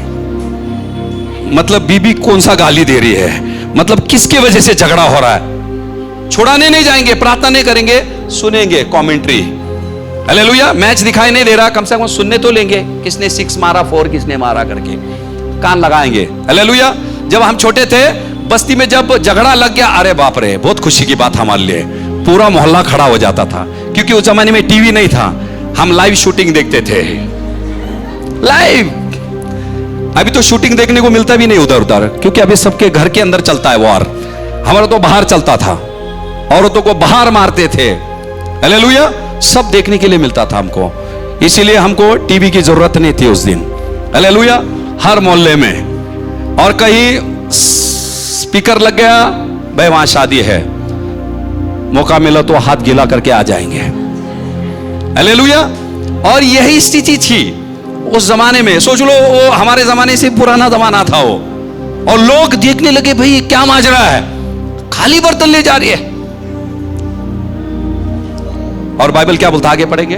मतलब बीबी कौन सा गाली दे रही है, मतलब किसके वजह से झगड़ा हो रहा है। छुड़ाने नहीं जाएंगे, प्रार्थना नहीं करेंगे, सुनेंगे कमेंट्री। हालेलुया। मैच दिखाई नहीं दे रहा, कम से कम सुनने तो लेंगे, किसने 6 मारा 4 किसने मारा करके कान लगाएंगे। हालेलुया। जब हम छोटे थे बस्ती में जब झगड़ा लग गया, अरे बाप रे बहुत खुशी की बात हमारे लिए, पूरा मोहल्ला खड़ा हो जाता था। क्योंकि उस जमाने में टीवी नहीं था, हम लाइव शूटिंग देखते थे। लाइव। अभी तो शूटिंग देखने को मिलता भी नहीं उधर उधर, क्योंकि अभी सबके घर के अंदर चलता है वॉर। हमारा तो बाहर चलता था, औरतों को बाहर मारते थे। हालेलुया। सब देखने के लिए मिलता था हमको, इसीलिए हमको टीवी की जरूरत नहीं थी उस दिन। हालेलुया। हर मोहल्ले में और कहीं स्पीकर लग गया, भाई वहां शादी है, मौका मिला तो हाथ गीला करके आ जाएंगे। हालेलुया। और यही स्थिति थी उस जमाने में। सोच लो वो हमारे जमाने से पुराना जमाना था वो, और लोग देखने लगे भाई क्या माजरा है, खाली बर्तन ले जा रही है। और बाइबल क्या बोलता, आगे पढ़ेंगे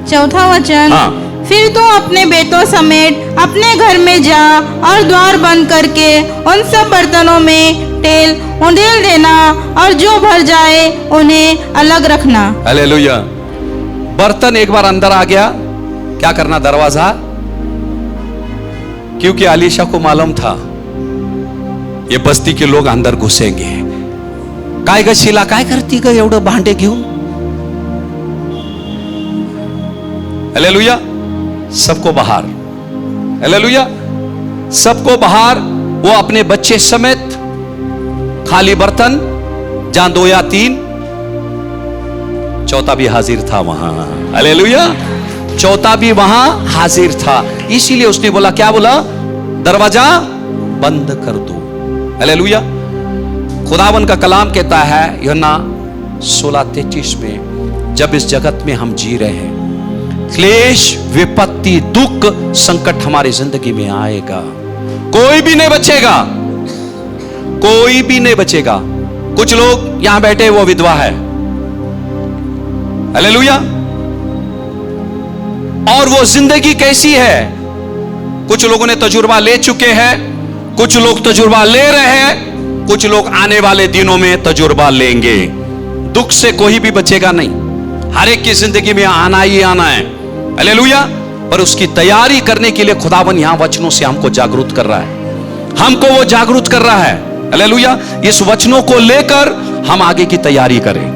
4था वचन। हाँ। फिर तू अपने बेटों समेत अपने घर में जा और द्वार बंद करके उन सब बर्तनों में तेल उंडेल देना और जो भर जाए उन्हें अलग रखना। हालेलुया। बर्तन एक बार अंदर आ गया, क्या करना, दरवाजा, क्योंकि अलीशा को मालूम था ये बस्ती के लोग अंदर घुसेंगे. काय ग शीला, काय करती ग एवढं भांडे घेऊन? हालेलुया. सबको बाहर, हालेलुया, सबको बाहर. वो अपने बच्चे समेत, खाली बर्तन, जहां 2 या 3, चौथा भी हाजिर था वहां. हालेलुया. चौथा भी वहां हाजिर था. इसीलिए उसने बोला, क्या बोला, दरवाजा बंद कर दो. हालेलुया. खुदावन का कलाम कहता है यूहन्ना 16:33 में, जब इस जगत में हम जी रहे हैं, क्लेश, विपत्ति, दुख, संकट हमारी जिंदगी में आएगा, कोई भी नहीं बचेगा, कोई भी नहीं बचेगा. कुछ लोग यहां बैठे, वो विधवा है. हालेलुया. और वो जिंदगी कैसी है, कुछ लोगों ने तजुर्बा ले चुके हैं, कुछ लोग तजुर्बा ले रहे हैं, कुछ लोग आने वाले दिनों में तजुर्बा लेंगे. दुख से कोई भी बचेगा नहीं, हर एक की जिंदगी में आना ही आना है. हालेलुया. पर उसकी तैयारी करने के लिए खुदावन यहां वचनों से हमको जागरूक कर रहा है, हमको वो जागरूक कर रहा है. हालेलुया. इस वचनों को लेकर हम आगे की तैयारी करें.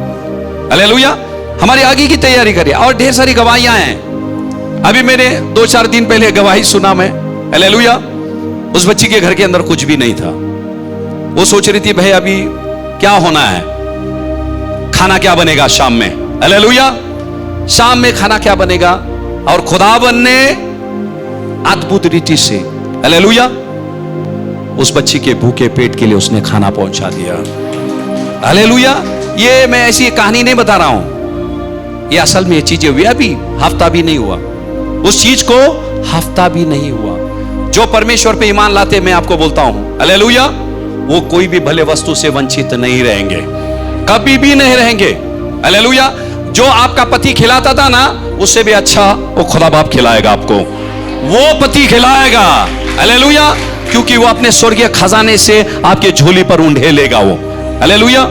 हालेलुया. हमारी आगे की तैयारी करें. और ढेर सारी गवाहियां हैं. अभी मैंने 2-4 दिन पहले गवाही सुना मैं. हालेलुया. उस बच्ची के घर के अंदर कुछ भी नहीं था. वो सोच रही थी भाई अभी क्या होना है, खाना क्या बनेगा शाम में. हालेलुया. शाम में खाना क्या बनेगा, और खुदावन ने अद्भुत रीति से, हालेलुया, उस बच्ची के भूखे पेट के लिए उसने खाना पहुंचा दिया. हालेलुया. ये मैं ऐसी कहानी नहीं बता रहा हूं, ये असल में ये चीजें हुई. अभी हफ्ता भी नहीं हुआ, उस चीज को हफ्ता भी नहीं हुआ. जो परमेश्वर पे ईमान लाते, मैं आपको बोलता हूं, हालेलुया, वो कोई भी भले वस्तु से वंचित नहीं रहेंगे, कभी भी नहीं रहेंगे. हालेलुया. जो आपका पति खिलाता था ना, उससे भी अच्छा वो खुदा बाप खिलाएगा आपको, वो पति खिलाएगा. हालेलुया. क्योंकि वो अपने स्वर्गीय खजाने से आपके झोली पर ऊंढे लेगा वो. हालेलुया.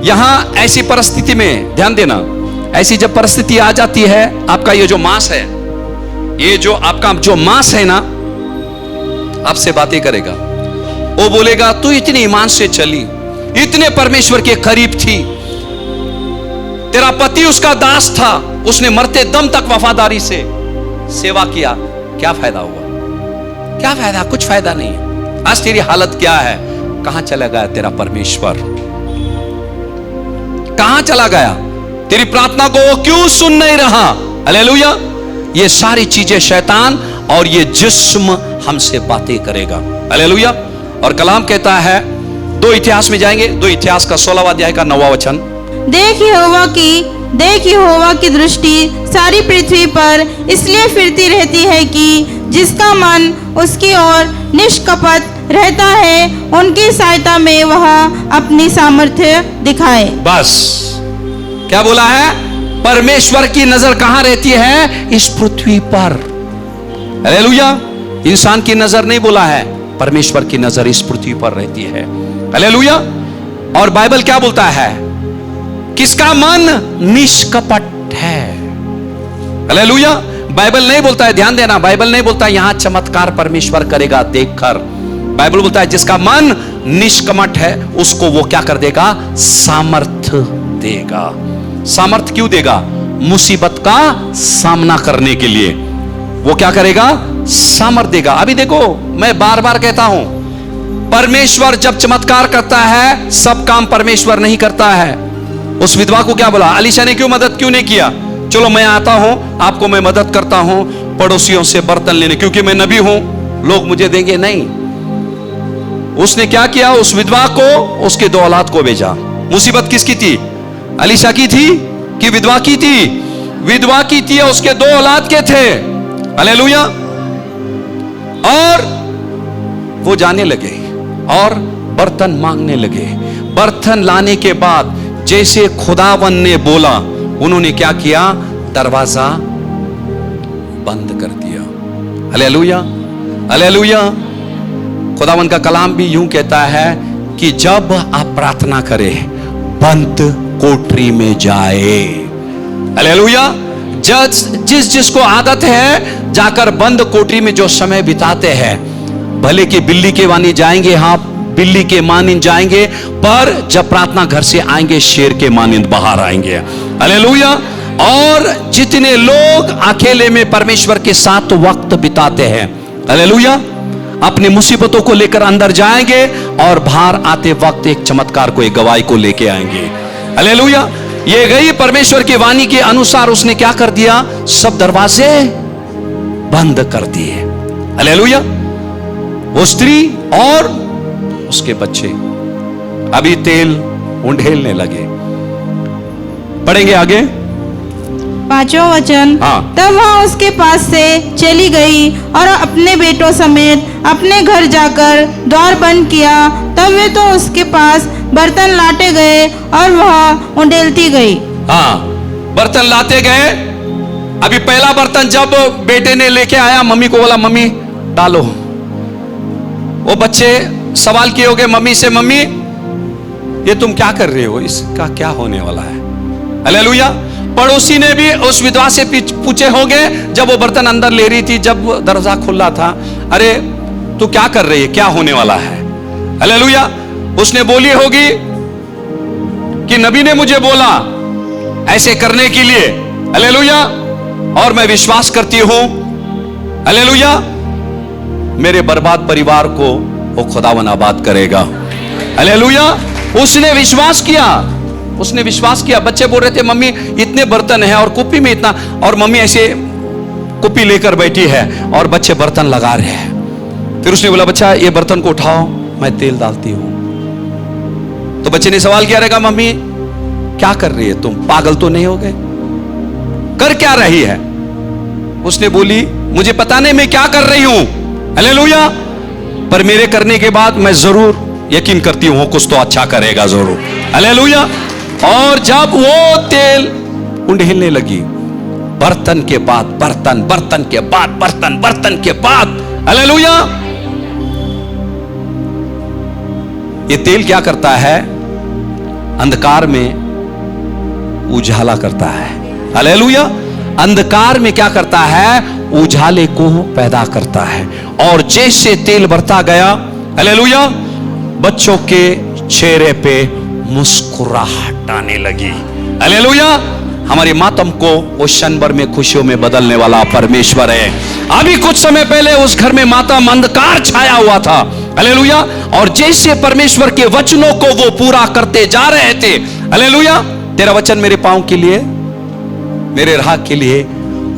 यहां ऐसी परिस्थिति में ध्यान देना, ऐसी जब परिस्थिति आ जाती है, आपका ये जो मांस है, ये जो आपका जो मांस है ना, आपसे बातें करेगा. वो बोलेगा तू इतनी ईमान से चली, इतने परमेश्वर के करीब थी, तेरा पति उसका दास था, उसने मरते दम तक वफादारी से सेवा किया, क्या फायदा हुआ, क्या फायदा, कुछ फायदा नहीं है. आज तेरी हालत क्या है, कहां चला गया तेरा परमेश्वर, कहां चला गया, तेरी प्रार्थना को वो क्यों सुन नहीं रहा. हालेलुया. ये सारी चीजें शैतान और ये जिस्म हमसे बातें करेगा. हालेलुया. और कलाम कहता है, 2 इतिहास में जाएंगे, 2 इतिहास का 16वां अध्याय का 9वां वचन. देख यहोवा की दृष्टि सारी पृथ्वी पर इसलिए फिरती रहती है कि जिसका मन उसकी ओर निष्कपट रहता है, उनकी सहायता में वह अपनी सामर्थ्य दिखाए. बस क्या बोला है, परमेश्वर की नजर कहां रहती है, इस पृथ्वी पर. हालेलुया. इंसान की नजर नहीं बोला है, परमेश्वर की नजर इस पृथ्वी पर रहती है. हालेलुया. और बाइबल क्या बोलता है, किसका मन निष्कपट है. हालेलुया. बाइबल नहीं बोलता है, ध्यान देना, बाइबल नहीं बोलता है यहां चमत्कार परमेश्वर करेगा देखकर. बाइबल बोलता है जिसका मन निष्कपट है, उसको वो क्या कर देगा, सामर्थ्य देगा. सामर्थ्य क्यों देगा, मुसीबत का सामना करने के लिए वो क्या करेगा, सामर्थ्य देगा. अभी देखो, मैं बार बार कहता हूं, परमेश्वर जब चमत्कार करता है, सब काम परमेश्वर नहीं करता है. उस विधवा को क्या बोला, अलीशा ने क्यों मदद क्यों नहीं किया, चलो मैं आता हूं, आपको मैं मदद करता हूं पड़ोसियों से बर्तन लेने, क्योंकि मैं नबी हूं, लोग मुझे देंगे. नहीं, उसने क्या किया, उस विधवा को, उसके 2 औलाद को भेजा. मुसीबत किसकी थी, अलीशा की थी कि विधवा की थी, विधवा की थी, उसके 2 औलाद के थे. हालेलुया. और वो जाने लगे और बर्तन मांगने लगे. बर्तन लाने के बाद जैसे खुदावन ने बोला, उन्होंने क्या किया, दरवाजा बंद कर दिया. हालेलुया. हालेलुया. खुदावन का कलाम भी यूं कहता है कि जब आप प्रार्थना करें, बंद कोठरी में जाए. हालेलुया। जिस जिसको आदत है जाकर बंद कोठरी में जो समय बिताते हैं, भले कि बिल्ली के वानी जाएंगे, हाँ बिल्ली के मानिंद जाएंगे, पर जब प्रार्थना घर से आएंगे शेर के मानिंद बाहर आएंगे। हालेलुया। और जितने लोग अकेले में परमेश्वर के साथ वक्त बिताते हैं, हालेलुया, अपनी मुसीबतों को लेकर अंदर जाएंगे और बाहर आते वक्त एक चमत्कार को, एक गवाही को लेके आएंगे। हालेलुया। ये गई परमेश्वर की वाणी के अनुसार उसने क्या कर दिया, सब दरवाजे बंद कर दिए। हालेलुया। वो स्त्री और उसके बच्चे अभी तेल उंडेलने लगे। पढ़ेंगे आगे 5वां वचन। हाँ। तब वह उसके पास से चली गई और अपने बेटों समेत अपने घर जाकर द्वार बंद किया। तब वे तो उसके पास बर्तन लाते गए और वह उंडेलती गई। हाँ, बर्तन लाते गए। अभी पहला बर्तन जब बेटे ने लेके आया, मम्मी को बोला मम्मी डालो। वो बच्चे सवाल किए होंगे मम्मी से, मम्मी ये तुम क्या कर रहे हो, इसका क्या होने वाला है। हालेलुया। पड़ोसी ने भी उस विधवा से पूछे होंगे जब वो बर्तन अंदर ले रही थी, जब दरवाजा खुला था, अरे तू क्या कर रही है, क्या होने वाला है। हालेलुया। उसने बोली होगी कि नबी ने मुझे बोला ऐसे करने के लिए। हालेलुया। और मैं विश्वास करती हूं, हालेलुया, मेरे बर्बाद परिवार को वो खुदावन आबाद करेगा। हालेलुया। उसने विश्वास किया, उसने विश्वास किया। बच्चे बोल रहे थे मम्मी इतने बर्तन है और कुप्पी में इतना, और मम्मी ऐसे कुप्पी लेकर बैठी है और बच्चे बर्तन लगा रहे हैं। फिर उसने बोला बच्चा ये बर्तन को उठाओ, मैं तेल डालती हूं। तो बच्चे ने सवाल किया रहेगा मम्मी क्या कर रही है, तुम पागल तो नहीं हो गए, कर क्या रही है। उसने बोली मुझे पता नहीं मैं क्या कर रही हूं, हालेलुया, पर मेरे करने के बाद मैं जरूर यकीन करती हूं कुछ तो अच्छा करेगा जरूर। हालेलुया। और जब वो तेल उंडेलने लगी, बर्तन के बाद बर्तन, बर्तन के बाद बर्तन, बर्तन के बाद, हालेलुया, ये तेल क्या करता है, अंधकार में उजाला करता है। हालेलुया। अंधकार में क्या करता है, उजाले को पैदा करता है। और जैसे तेल बढ़ता गया, हालेलुया, बच्चों के चेहरे पे मुस्कुराहट आने लगी। हालेलुया। हमारे मातम को वो क्षण भर में खुशियों में बदलने वाला परमेश्वर है। अभी कुछ समय पहले उस घर में मातम अंधकार छाया हुआ था। हालेलुया। और जैसे परमेश्वर के वचनों को वो पूरा करते जा रहे थे, हालेलुया, तेरा वचन मेरे पांव के लिए, मेरे राह के लिए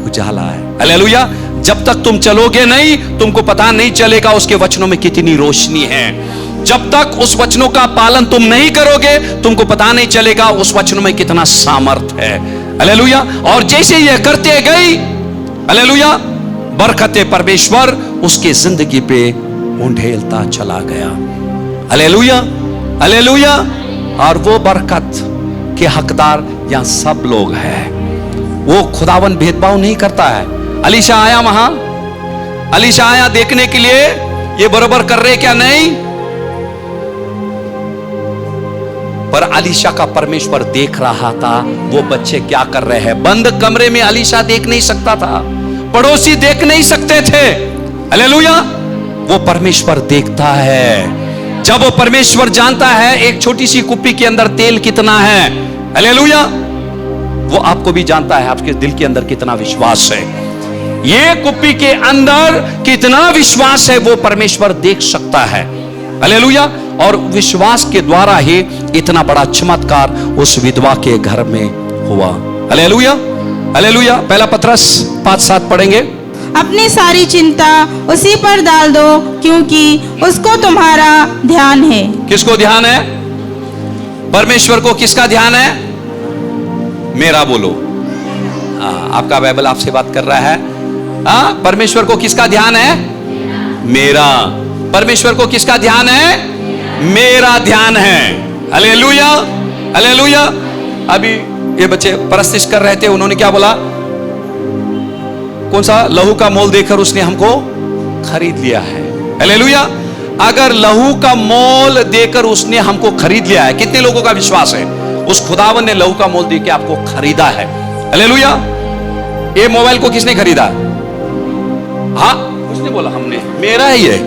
उजाला है। हालेलुया। जब तक तुम चलोगे नहीं, तुमको पता नहीं चलेगा उसके वचनों में कितनी रोशनी है। जब तक उस वचनों का पालन तुम नहीं करोगे, तुमको पता नहीं चलेगा उस वचनों में कितना सामर्थ है। हालेलुया। और जैसे ये करते गई, हालेलुया, बरकते परमेश्वर उसके जिंदगी पे उंडेलता चला गया। हालेलुया। हालेलुया। और वो बरकत के हकदार यहां सब लोग हैं। वो खुदावन भेदभाव नहीं करता है। अलीशा आया वहां, अलीशा आया देखने के लिए ये बरोबर कर रहे क्या नहीं, पर अलीशा का परमेश्वर देख रहा था वो बच्चे क्या कर रहे हैं। बंद कमरे में अलीशा देख नहीं सकता था, पड़ोसी देख नहीं सकते थे। हालेलुया। वो परमेश्वर देखता है। जब वो परमेश्वर जानता है एक छोटी सी कुप्पी के अंदर तेल कितना है, हालेलुया, वो आपको भी जानता है आपके दिल के अंदर कितना विश्वास है। ये कुप्पी के अंदर कितना विश्वास है वो परमेश्वर देख सकता है। हालेलुया। और विश्वास के द्वारा ही इतना बड़ा चमत्कार उस विधवा के घर में हुआ। हालेलुया। हालेलुया। पहला पत्रस 5:7 पढ़ेंगे। अपनी सारी चिंता उसी पर डाल दो क्योंकि उसको तुम्हारा ध्यान है। किसको ध्यान है? परमेश्वर को। किसका ध्यान है? मेरा बोलो। आपका बाइबल आपसे बात कर रहा है। परमेश्वर को किसका ध्यान है? मेरा। परमेश्वर को किसका ध्यान है? मेरा ध्यान है। हालेलुया। हालेलुया। अभी ये बच्चे परस्तिश कर रहे थे, उन्होंने क्या बोला? कौन सा? लहू का मोल देकर उसने हमको खरीद लिया है। हालेलुया। अगर लहू का मोल देकर उसने हमको खरीद लिया है, कितने लोगों का विश्वास है उस खुदावन ने लहू का मोल देकर आपको खरीदा है? हालेलुया। ये मोबाइल को किसने खरीदा? हाँ, उसने बोला हमने, मेरा है ये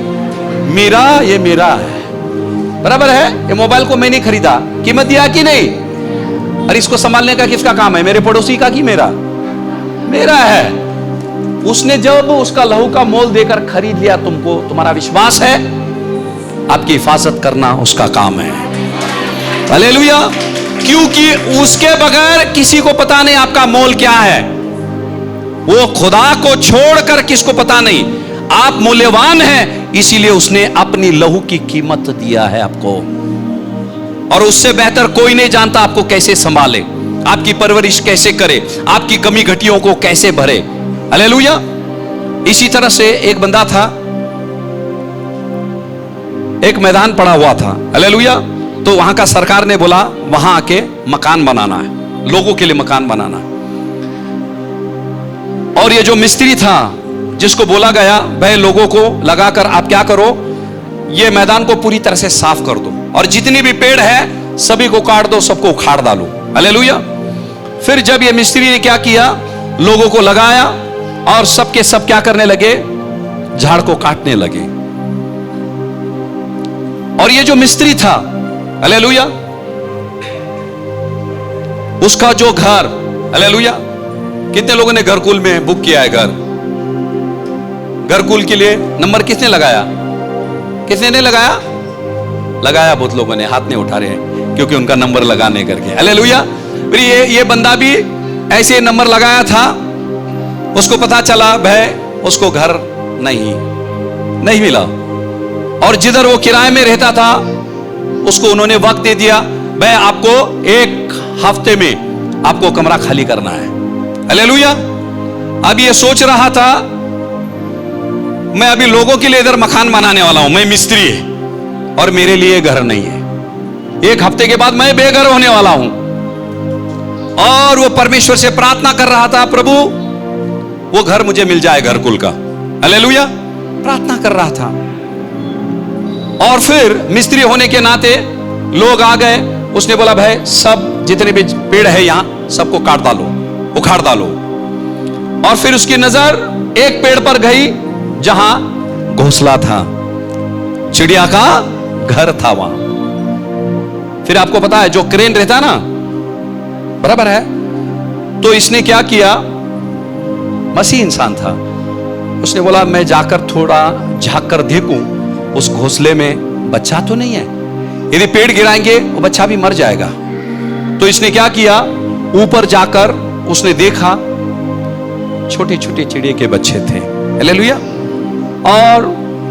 मेरा है, बराबर है। ये मोबाइल को मैंने खरीदा, कीमत दिया कि नहीं? और इसको संभालने का किसका काम है? मेरे पड़ोसी का कि मेरा? मेरा है। उसने जब उसका लहू का मोल देकर खरीद लिया तुमको, तुम्हारा विश्वास है, आपकी हिफाजत करना उसका काम है। हालेलुया। क्योंकि उसके बगैर किसी को पता नहीं आपका मोल क्या है। वो खुदा को छोड़कर किसको पता नहीं आप मूल्यवान हैं, इसीलिए उसने अपनी लहू की कीमत दिया है आपको। और उससे बेहतर कोई नहीं जानता आपको कैसे संभाले, आपकी परवरिश कैसे करे, आपकी कमी घटियों को कैसे भरे। हालेलुया। इसी तरह से एक बंदा था, एक मैदान पड़ा हुआ था। हालेलुया। तो वहां का सरकार ने बोला वहां आके मकान बनाना है, लोगों के लिए मकान बनाना है। और ये जो मिस्त्री था जिसको बोला गया भाई लोगों को लगाकर आप क्या करो, ये मैदान को पूरी तरह से साफ कर दो और जितनी भी पेड़ है सभी को काट दो, सबको उखाड़ डालो। हालेलुया। फिर जब ये मिस्त्री ने क्या किया, लोगों को लगाया और सबके सब क्या करने लगे, झाड़ को काटने लगे। और ये जो मिस्त्री था, हालेलुया, उसका जो घर, हालेलुया, कितने लोगों ने घरकुल में बुक किया है घर? घरकुल के लिए नंबर किसने लगाया? किसने ने लगाया? लगाया बहुत लोगों ने, हाथ नहीं उठा रहे हैं क्योंकि उनका नंबर लगाने करके। हालेलुया। फिर ये बंदा भी ऐसे नंबर लगाया था, उसको पता चला भाई उसको घर नहीं मिला। और जिधर वो किराए में रहता था उसको उन्होंने वक्त दे दिया, भाई आपको 1 हफ्ते में आपको कमरा खाली करना है। हालेलुया। अब ये सोच रहा था मैं अभी लोगों के लिए इधर मकान बनाने वाला हूं, मैं मिस्त्री है और मेरे लिए घर नहीं है। 1 हफ्ते के बाद मैं बेघर होने वाला हूं। और वो परमेश्वर से प्रार्थना कर रहा था, प्रभु वो घर मुझे मिल जाए, घरकुल का। हालेलुया। प्रार्थना कर रहा था। और फिर मिस्त्री होने के नाते लोग आ गए, उसने बोला भाई सब जितने भी पेड़ है यहां सबको काट डालो, उखाड़ डालो। और फिर उसकी नजर एक पेड़ पर गई जहां घोंसला था, चिड़िया का घर था वहां। फिर आपको पता है जो क्रेन रहता ना, बराबर है, तो इसने क्या किया, मसीह इंसान था, उसने बोला मैं जाकर थोड़ा झांक कर देखूं उस घोंसले में बच्चा तो नहीं है, यदि पेड़ गिराएंगे वो बच्चा भी मर जाएगा। तो इसने क्या किया, ऊपर जाकर उसने देखा छोटे छोटे चिड़िया के बच्चे थे। हालेलुया। और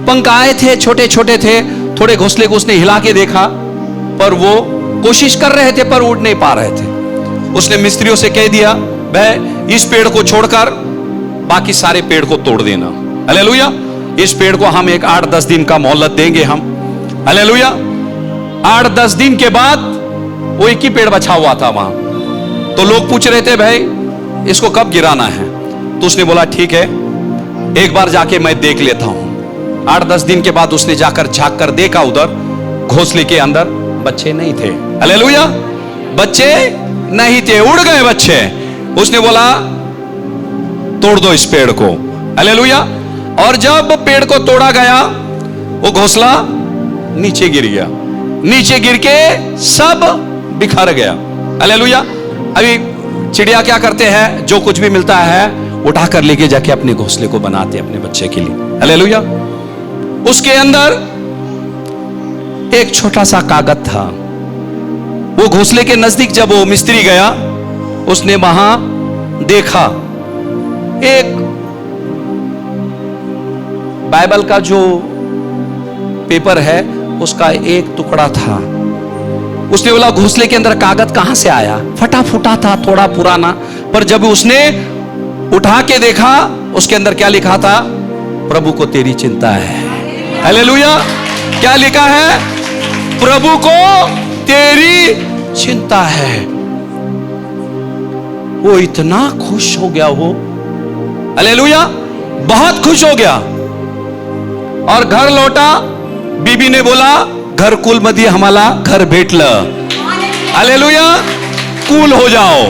पंख आए थे, छोटे छोटे थे। थोड़े घोंसले को उसने हिला के देखा पर वो कोशिश कर रहे थे पर उड़ नहीं पा रहे थे। उसने मिस्त्रियों से कह दिया भाई इस पेड़ को छोड़कर बाकी सारे पेड़ को तोड़ देना। हालेलुया। इस पेड़ को हम एक 8-10 दिन का मोहलत देंगे हम। हालेलुया। 8-10 दिन के बाद वो एक ही पेड़ बचा हुआ था वहां। तो लोग पूछ रहे थे भाई इसको कब गिराना है, तो उसने बोला ठीक है एक बार जाके मैं देख लेता हूं। 8-10 दिन के बाद उसने जाकर झांक कर देखा, उधर घोंसले के अंदर बच्चे नहीं थे। हालेलुया। बच्चे नहीं थे, उड़ गए बच्चे। उसने बोला तोड़ दो इस पेड़ को। हालेलुया। और जब पेड़ को तोड़ा गया वो घोंसला नीचे गिर गया, नीचे गिर के सब बिखर गया। हालेलुया। अभी चिड़िया क्या करते हैं, जो कुछ भी मिलता है उठाकर लेके जाके अपने घोंसले को बनाते अपने बच्चे के लिए। हालेलुया। उसके अंदर एक छोटा सा कागज था। वो घोंसले के नजदीक जब वो मिस्त्री गया उसने वहां देखा एक बाइबल का जो पेपर है उसका एक टुकड़ा था। उसने बोला घोंसले के अंदर कागज कहां से आया, फटा फूटा था, थोड़ा पुराना, पर जब उसने उठा के देखा उसके अंदर क्या लिखा था, प्रभु को तेरी चिंता है। हालेलुया। क्या लिखा है, प्रभु को तेरी चिंता है। वो इतना खुश हो गया वो, हालेलुया, बहुत खुश हो गया और घर लौटा। बीबी ने बोला घरकुल मध्ये आम्हाला घर भेटलं। हालेलुया। कूल हो जाओ।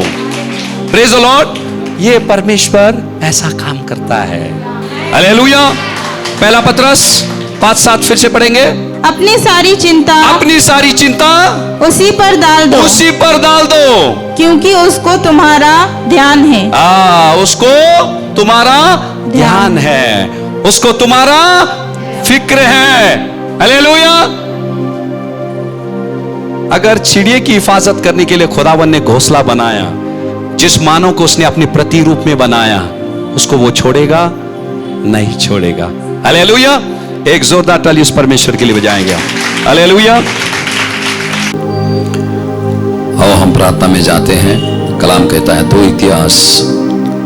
Praise the Lord. ये परमेश्वर ऐसा काम करता है। हालेलुया। पहला पतरस 5:7 फिर से पढ़ेंगे। अपनी सारी चिंता अपनी सारी चिंता उसी पर डाल दो, उसी पर डाल दो, क्योंकि उसको तुम्हारा ध्यान है। उसको तुम्हारा ध्यान है, उसको तुम्हारा फिक्र है। हालेलुया। अगर चिड़िया की हिफाजत करने के लिए खुदावन ने घोंसला बनाया, जिस मानव को उसने अपनी प्रतिरूप में बनाया, उसको वो छोड़ेगा? नहीं छोड़ेगा। हालेलुया। एक जोरदार ताली उस परमेश्वर के लिए बजाएंगे। हालेलुया। अब हम प्रार्थना में जाते हैं। कलाम कहता है 2 इतिहास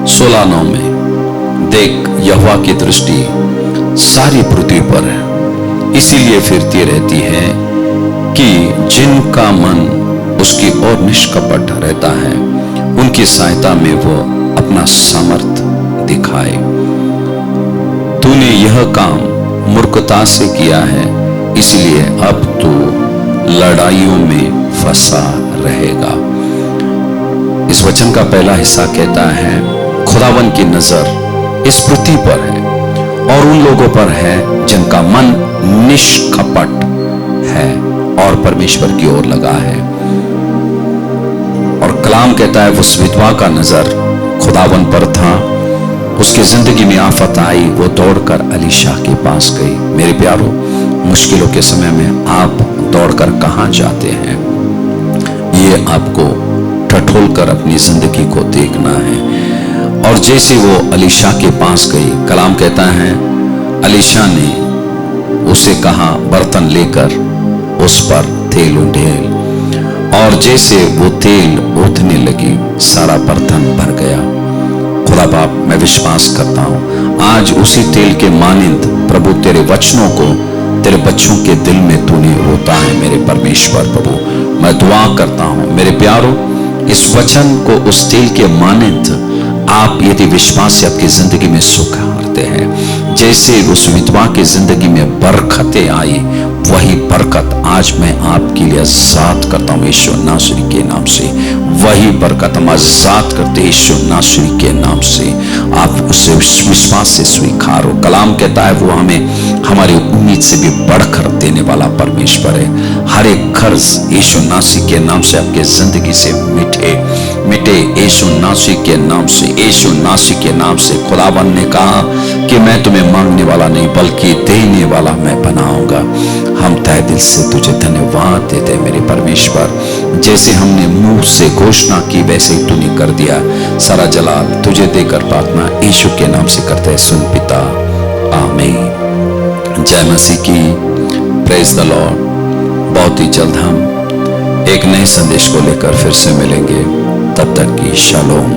16:9 में, देख यहोवा की दृष्टि सारी पृथ्वी पर है, इसीलिए फिरती रहती है कि जिनका मन उसकी ओर निष्कपट रहता है, उनकी सहायता में वो अपना सामर्थ दिखाए। तूने यह काम मूर्खता से किया है, इसलिए अब तू लड़ाइयों में फंसा रहेगा। इस वचन का पहला हिस्सा कहता है खुदावन की नजर इस पृथ्वी पर है और उन लोगों पर है जिनका मन निष्कपट है और परमेश्वर की ओर लगा है। और कलाम कहता है उस विधवा का नजर खुदावन पर था, उसकी जिंदगी में आफत आई, वो दौड़कर अलीशा के पास गई। मेरे प्यारो, मुश्किलों के समय में आप दौड़कर कहां जाते हैं, ये आपको ठठोल कर अपनी जिंदगी को देखना है। और जैसे वो अलीशा के पास गई, कलाम कहता है अलीशा ने उसे कहा बर्तन लेकर उस पर तेल उंडेल, और जैसे वो तेल उठने लगी सारा बर्तन भर गया। खुदा बाप, मैं विश्वास करता हूं आज उसी तेल के मानिंद प्रभु तेरे वचनों को तेरे बच्चों के दिल में तूने होता है। मेरे परमेश्वर प्रभु, मैं दुआ करता हूं मेरे प्यारो, इस वचन को उस तेल के मानिंद आप यदि विश्वास से आपकी जिंदगी में सुख करते हैं, जैसे उस विधवा की जिंदगी में बरकतें आई, वही बरकत आज मैं आपके लिए आजाद करता हूं यीशु नासरी के नाम से। वही बरकत हम आजाद करते यीशु नासरी के नाम से। आप उसे विश्वास से स्वीकारो। कलाम कहता है वो हमें हमारी उम्मीद से भी बढ़कर देने वाला परमेश्वर है। हर एक कर्ज यीशु नासरी के नाम से आपके जिंदगी से मिटे यीशु नासरी के नाम से, यीशु नासरी के नाम से। खुदावन ने कहा कि मैं तुम्हें मांगने वाला नहीं बल्कि देने वाला मैं बनाऊंगा। हम तहे दिल से तुझे धन्यवाद देते हैं मेरे परमेश्वर, जैसे हमने मुंह से घोषणा की वैसे ही तूने कर दिया। सारा जलाल तुझे देकर प्रार्थना यीशु के नाम से करते हैं, सुन पिता, आमीन। जय मसीह की। Praise the Lord. बहुत ही जल्द हम एक नए संदेश को लेकर फिर से मिलेंगे। तब तक की शालोम।